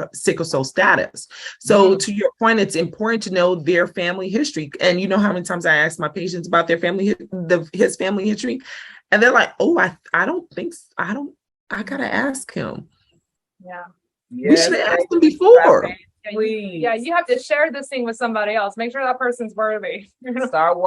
cell status. So to your point, it's important to know their family history. And you know how many times I ask my patients about their his family history, and they're like, "Oh, I don't think so. I gotta ask him." Yeah, we should have asked him before. Yeah, you have to share this thing with somebody else. Make sure that person's worthy. Start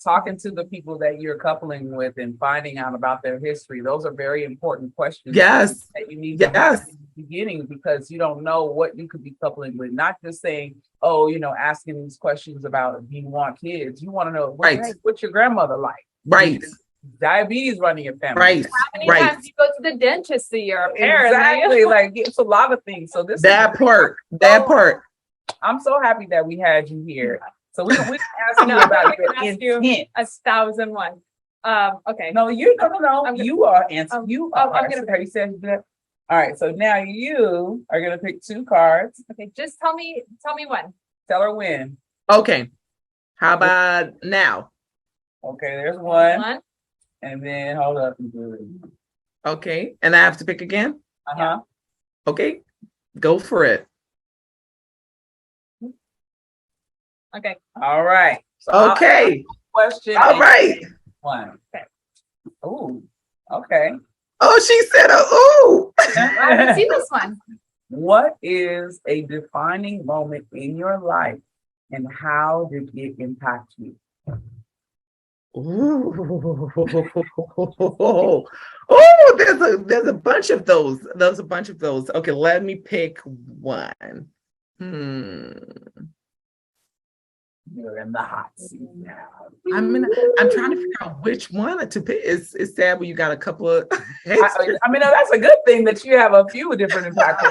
talking to the people that you're coupling with and finding out about their history. Those are very important questions. Yes. That you need to ask in the beginning, because you don't know what you could be coupling with. Not just saying, asking these questions about if you want kids. You want to know what's your grandmother like? Right. Diabetes running your family. Right. How many times you go to the dentist a year? Exactly. Like it's a lot of things. So that part. I'm so happy that we had you here. So we can ask you about your intent. 1,001. Okay. No, no. You are answering. I'm gonna pay you that. All right. So now you are gonna pick 2 cards. Okay. Just tell me when. Tell her when. Okay. How about now? Okay. There's one. And then hold up. Okay. And I have to pick again? Uh-huh. Okay. Go for it. Okay. All right. So okay. Question. All right. One. Okay. Ooh. Okay. Oh, she said, ooh. I haven't seen this one. What is a defining moment in your life, and how did it impact you? Ooh. There's a bunch of those. Okay, let me pick one. You're in the hot seat now. I'm trying to figure out which one to pick. It's sad when you got a couple of I mean, that's a good thing that you have a few different impacts.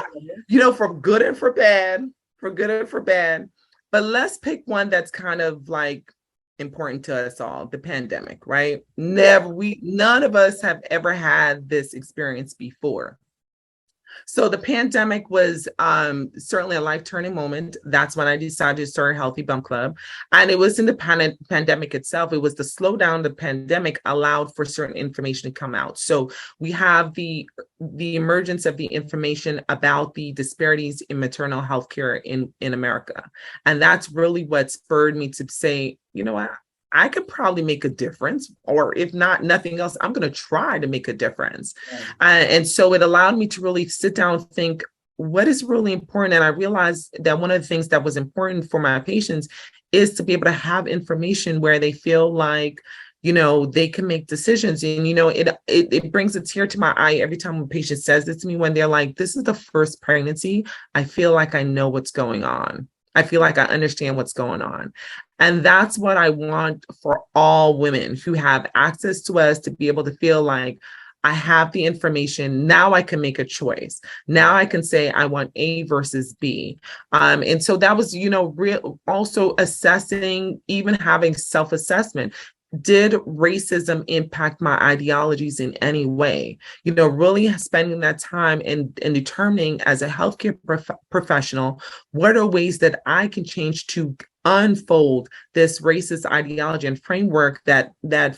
For good and for bad. But let's pick one that's kind of like important to us all, the pandemic, right? None of us have ever had this experience before. So the pandemic was certainly a life-turning moment. That's when I decided to start Healthy Bump Club. And it was in the pandemic itself. It was the slowdown of the pandemic allowed for certain information to come out. So we have the emergence of the information about the disparities in maternal health care in America. And that's really what spurred me to say, you know what? I could probably make a difference, or if not, nothing else, I'm going to try to make a difference. And so it allowed me to really sit down and think, what is really important? And I realized that one of the things that was important for my patients is to be able to have information where they feel like, they can make decisions. And, it brings a tear to my eye every time a patient says this to me, when they're like, this is the first pregnancy. I feel like I know what's going on. I feel like I understand what's going on. And that's what I want for all women who have access to us, to be able to feel like I have the information. Now I can make a choice. Now I can say I want A versus B. And so that was, also assessing, even having self-assessment. Did racism impact my ideologies in any way? Really spending that time and determining, as a healthcare professional, what are ways that I can change to unfold this racist ideology and framework that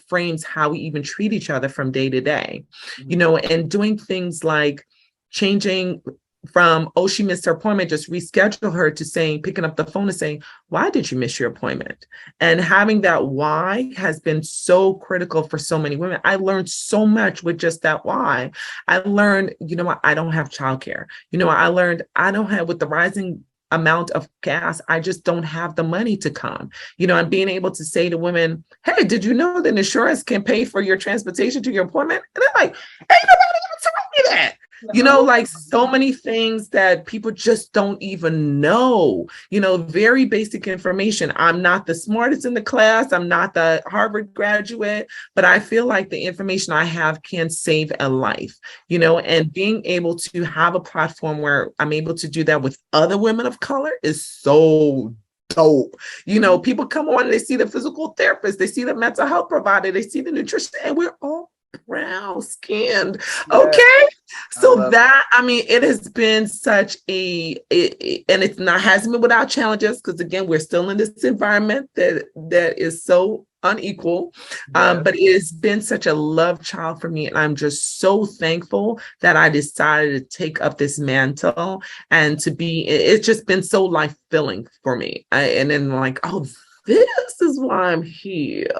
frames how we even treat each other from day to day, and doing things like changing from, oh, she missed her appointment, just reschedule her, to saying, picking up the phone and saying, why did you miss your appointment? And having that why has been so critical for so many women. I learned so much with just that why. I learned, you know what, I don't have childcare. You know, I learned I don't have, with the rising amount of gas, I just don't have the money to come, you know, and being able to say to women, hey, did you know that insurance can pay for your transportation to your appointment? And they're like, ain't nobody else told me that. You know, like so many things that people just don't even know, you know, very basic information. I'm not the smartest in the class. I'm not the Harvard graduate, but I feel like the information I have can save a life, you know, and being able to have a platform where I'm able to do that with other women of color is so dope. You know, people come on and they see the physical therapist, they see the mental health provider, they see the nutrition, and we're all brown skinned. Okay. So that, I mean, it has been such and it's not, hasn't been without challenges, because again, we're still in this environment that is so unequal. But it has been such a love child for me. And I'm just so thankful that I decided to take up this mantle and to be, it's just been so life filling for me. And then like, oh, this is why I'm here.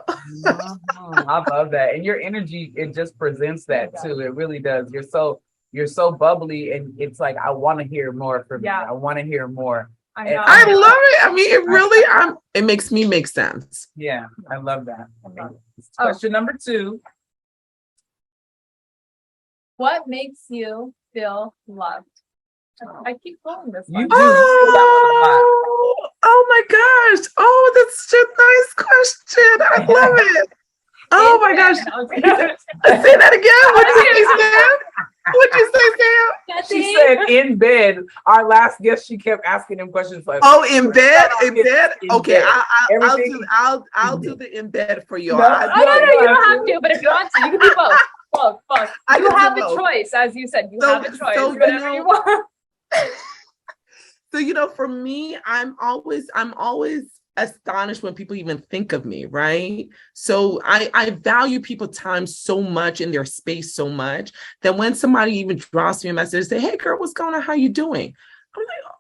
I love that. And your energy, it just presents that too. It really does. You're so bubbly, and it's like, I want to hear more from you. I want to hear more. I know. I love it. I mean, it really, it makes me make sense. Yeah, I love that. Question number 2. What makes you feel loved? I keep calling this one. You do. Oh my gosh. Oh, that's such a nice question. I love it. Oh my gosh. Say that again. What did you say, Sam? What'd you say, Sam? She said in bed. Our last guest, she kept asking him questions like, oh, in bed? In bed? Okay, I'll do the in bed for you. No, you don't have to, but if you want to, you can do both. Both. You have a choice, as you said. You have a choice. Whatever you want. So, you know, for me, I'm always astonished when people even think of me, right? So I value people's time so much and their space so much that when somebody even drops me a message and say, hey girl, what's going on? How you doing? I'm like, oh,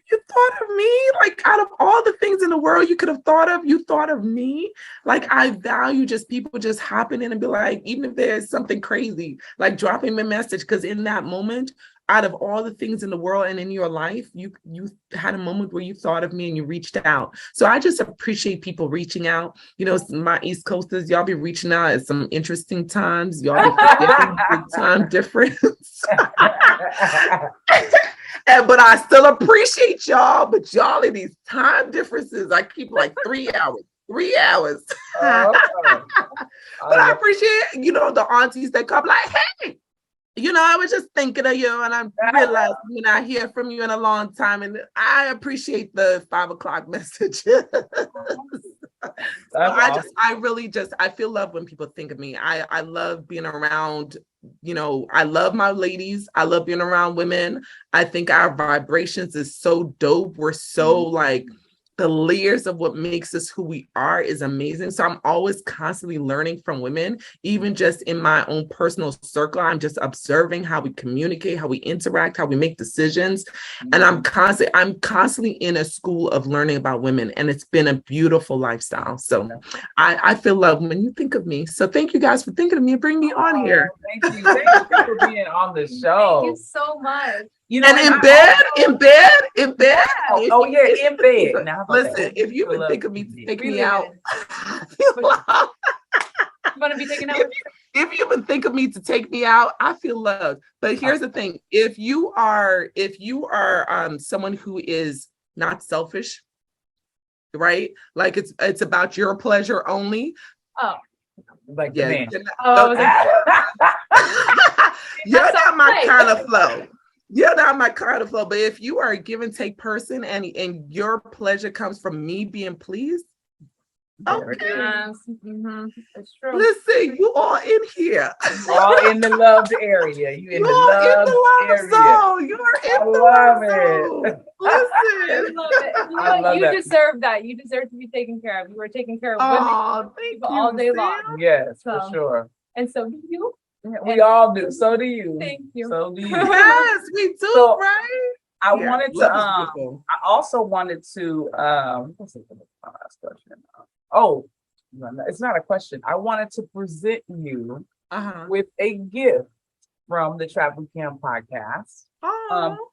you thought of me? Like, out of all the things in the world you could have thought of, you thought of me? Like, I value just people just hopping in and be like, even if there's something crazy, like dropping me a message, because in that moment, out of all the things in the world and in your life, you had a moment where you thought of me and you reached out. So I just appreciate people reaching out. You know, my East Coasters, y'all be reaching out at some interesting times. Y'all be big time difference. But I still appreciate y'all. But y'all in these time differences, I keep like 3 hours. 3 hours. But I appreciate, you know, the aunties that come like, hey, you know, I was just thinking of you, and I realized when I hear from you in a long time, and I appreciate the 5 o'clock message. I feel love when people think of me. I love being around, you know, I love my ladies. I love being around women. I think our vibrations is so dope. We're so like, the layers of what makes us who we are is amazing. So I'm always constantly learning from women, even just in my own personal circle. I'm just observing how we communicate, how we interact, how we make decisions. And I'm constantly in a school of learning about women, and it's been a beautiful lifestyle. So I feel love when you think of me. So thank you guys for thinking of me and bringing me on here. Thank you for being on the show. Thank you so much. You know, and in bed. Oh yeah, in bed. Now, listen, if you would think of me to take me out, you want to be taken out? If you would think of me to take me out, I feel loved. But here's the thing: if you are someone who is not selfish, right? Like it's about your pleasure only. Oh, like the man. You're not my kind of flow. You're not my kind of flow, but if you are a give and take person and your pleasure comes from me being pleased, okay. Yes. Mm-hmm. It's true. Listen, you all in here. All in the loved area. You in the love area. Zone. You're in the love zone. Listen. I love it. You deserve that. You deserve to be taken care of. You were taken care of women Thank you, all day long. Yes, for sure. And so do you. We all do. So do you. Thank you. So do you. Yes, we do, So, right? I Yeah, wanted to, love is beautiful. I also wanted to, what's the last question? Oh, no, it's not a question. I wanted to present you with a gift from the Trap Boot Camp podcast.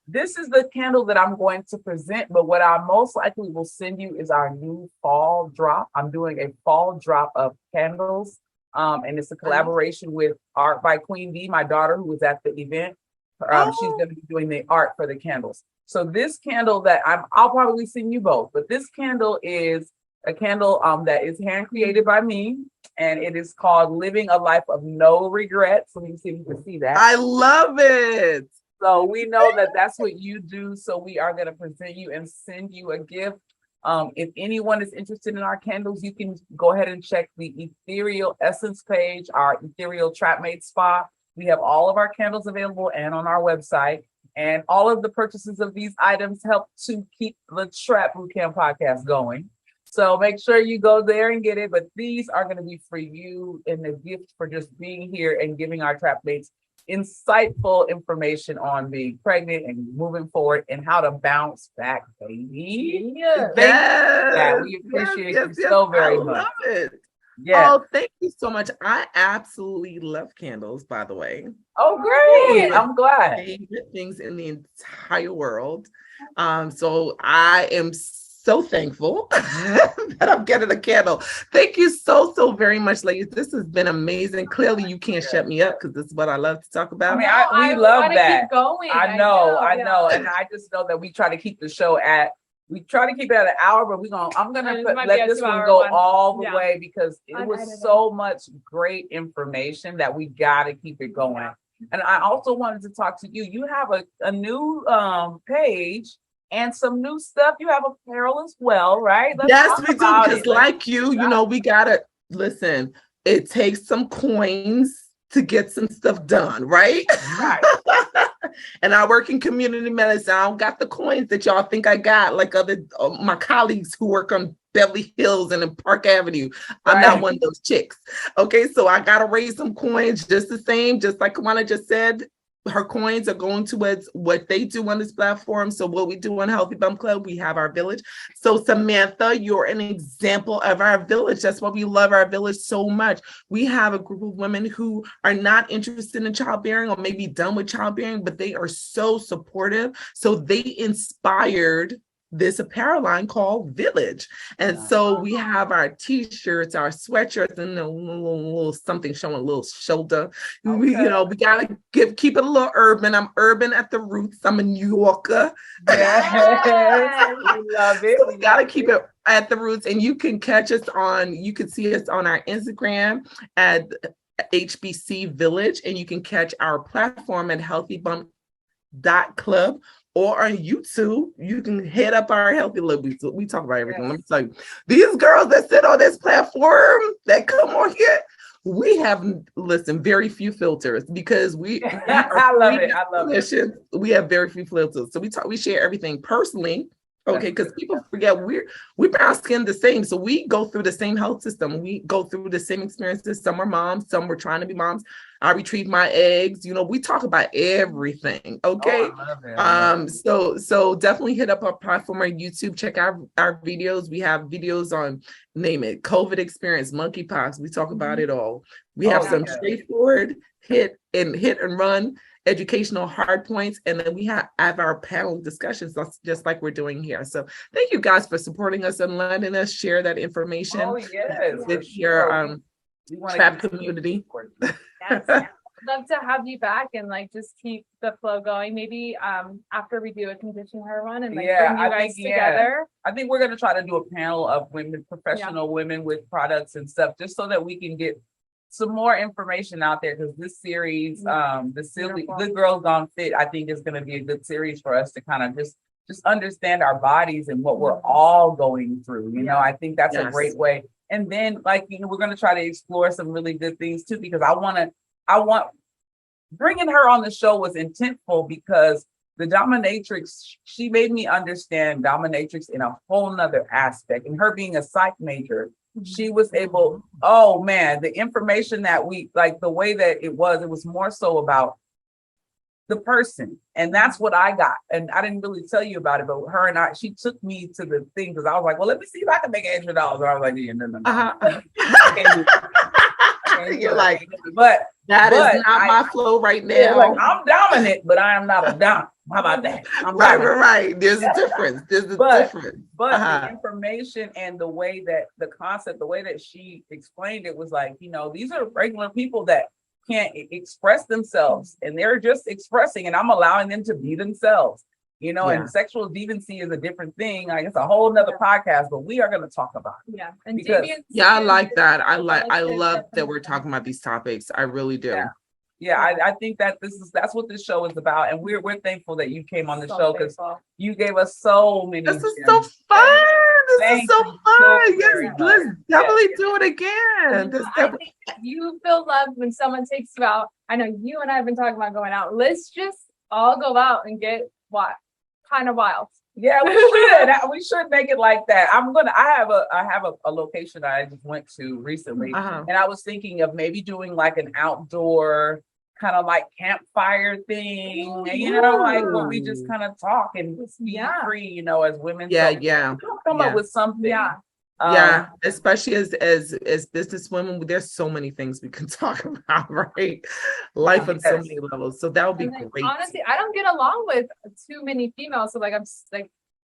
This is the candle that I'm going to present, but what I most likely will send you is our new fall drop. I'm doing a fall drop of candles, and it's a collaboration with Art by Queen B, my daughter, who was at the event. She's going to be doing the art for the candles. So this candle that I'll probably send you both, but this candle is a candle that is hand created by me, and it is called Living a Life of No Regrets. Let me see if you can see that. I love it. So we know that that's what you do. So we are going to present you and send you a gift. If anyone is interested in our candles, you can go ahead and check the Ethereal Essence page, our Ethereal Trapmate Spa. We have all of our candles available and on our website. And all of the purchases of these items help to keep the Trap Boot Camp podcast going. So make sure you go there and get it. But these are going to be for you in the gift for just being here and giving our trap mates insightful information on being pregnant and moving forward and how to bounce back, baby. Yes. We appreciate you so very much. Love it. Yeah. Oh, thank you so much. I absolutely love candles, by the way. Oh, great. I'm glad. Favorite things in the entire world. So I am so thankful that I'm getting a candle. Thank you so very much, ladies. This has been amazing. Clearly, you can't shut me up because this is what I love to talk about. I mean, we love that. Keep going. I know. And I just know that we try to keep the show at an hour, but I'm gonna let this one go all the way because it was so much great information that we gotta keep it going. Yeah. And I also wanted to talk to you. You have a new page and some new stuff. You have apparel as well, right? Yes, we do. Because like you know, we gotta listen. It takes some coins to get some stuff done, right? Right. And I work in community medicine. I don't got the coins that y'all think I got, like other my colleagues who work on Beverly Hills and in Park Avenue. I'm not one of those chicks. Okay, so I gotta raise some coins just the same, just like Kawanna just said. Her coins are going towards what they do on this platform. So what we do on Healthy Bump Club, we have our village. So Samantha, you're an example of our village. That's why we love our village so much. We have a group of women who are not interested in childbearing or maybe done with childbearing, but they are so supportive. So they inspired this apparel line called Village. And so we have our t-shirts, our sweatshirts, and a little something showing a little shoulder. Okay. We gotta keep it a little urban. I'm urban at the roots. I'm a New Yorker. Yes. We love it. So we gotta keep it at the roots. And you can you can see us on our Instagram at HBC Village, and you can catch our platform at healthybump.club. Or on YouTube, you can hit up our Healthy Look. We talk about everything. Yes. Let me tell you, these girls that sit on this platform that come on here, we have, very few filters because I love it. We have very few filters. So we share everything personally. Okay, because people forget we're brown skinned the same. So we go through the same health system. We go through the same experiences. Some are moms, some were trying to be moms. I retrieved my eggs. We talk about everything. Okay. So definitely hit up our platform on YouTube. Check out our videos. We have videos on name it, COVID experience, monkeypox. We talk about it all. We have some straightforward hit and run educational hard points, and then we have our panel discussions just like we're doing here. So thank you guys for supporting us and letting us share that information with your trap community. Yes. Love to have you back and just keep the flow going. Maybe after we do a condition her one and bring you guys together. I think we're gonna try to do a panel of women, professional women with products and stuff, just so that we can get some more information out there, because this series, the Good Girls Gone Fit, I think is going to be a good series for us to kind of just understand our bodies and what we're all going through. I think that's a great way. And then, we're going to try to explore some really good things too, because I want bringing her on the show was intentful, because the dominatrix, she made me understand dominatrix in a whole nother aspect, and her being a psych major. she was able, oh man, the information that we like, the way that it was more so about the person. And that's what I got. And I didn't really tell you about it, but her and she took me to the thing because I was like, well, let me see if I can make $100. I was like, yeah, no. You're like, but that is not my flow right now. Yeah, like, I'm dominant, but I am not a dominant. How about that? Right. There's a difference. There's a difference. But the information and the way that the concept, the way that she explained it was like, these are regular people that can't express themselves and they're just expressing, and I'm allowing them to be themselves. And sexual deviancy is a different thing. Like, it's a whole nother podcast, but we are going to talk about it. Yeah. And I like that. I love that we're talking about these topics. I really do. Yeah, I think that that's what this show is about. And we're thankful that you came on the show because you gave us so many. This is so fun. This is so fun. Yes, let's definitely do it again. You feel loved when someone takes you out. I know you and I have been talking about going out. Let's just all go out and get kind of wild. Yeah, we should. We should make it like that. I have a location that I just went to recently, and I was thinking of maybe doing like an outdoor kind of like campfire thing, like where we just kind of talk and be free, as women. Come up with something. Especially as business women, there's so many things we can talk about, right? Life on so many levels. So that would be great. Honestly, I don't get along with too many females. So like, I'm like,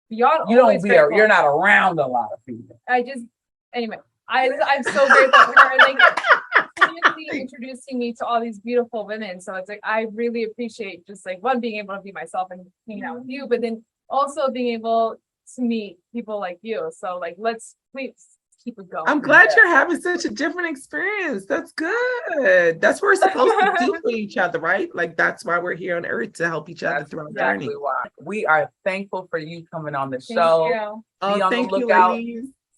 y'all. You're not around a lot of people. I'm so grateful for her. Like, introducing me to all these beautiful women. So it's like, I really appreciate just like being able to be myself and hanging out with you, but then also being able to meet people like you. So like, let's please keep it going. I'm glad you're having such a different experience. That's good. That's what we're supposed to do for each other, right? Like, that's why we're here on earth, to help each other through our journey. Why. We are thankful for you coming on the show. Thank you. Be on the lookout.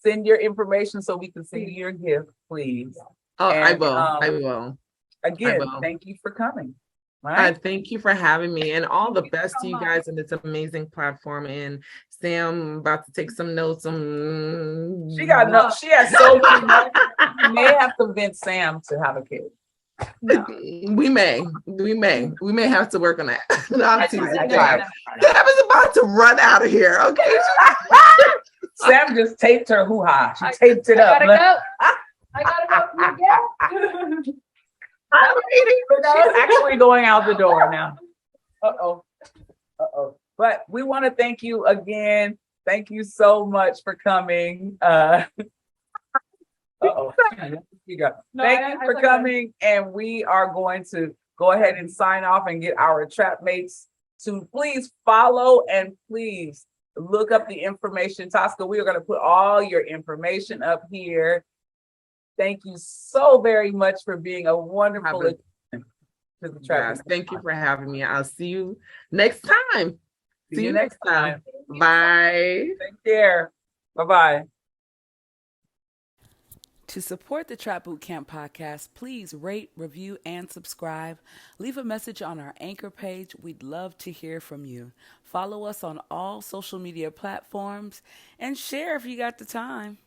Send your information so we can send you your gift, please. I will. Again, thank you for coming. Right? Thank you for having me, and all the best to you guys on this amazing platform. And Sam, about to take some notes. She got notes. She has so many notes. You may have to convince Sam to have a kid. No. We may have to work on that. Sam is about to run out of here. Okay. Sam just taped her hoo-ha. She taped it up. I gotta go. She's actually going out the door now. Uh-oh. But we want to thank you again. Thank you so much for coming. Thank you for coming. And we are going to go ahead and sign off and get our trap mates to please follow and please look up the information. Taska, we are going to put all your information up here. Thank you so very much for being a wonderful addition to the trap. Thank you for having me. I'll see you next time. See you next time. Bye. Take care. Bye-bye. To support the Trap Bootcamp podcast, please rate, review, and subscribe. Leave a message on our Anchor page. We'd love to hear from you. Follow us on all social media platforms and share if you got the time.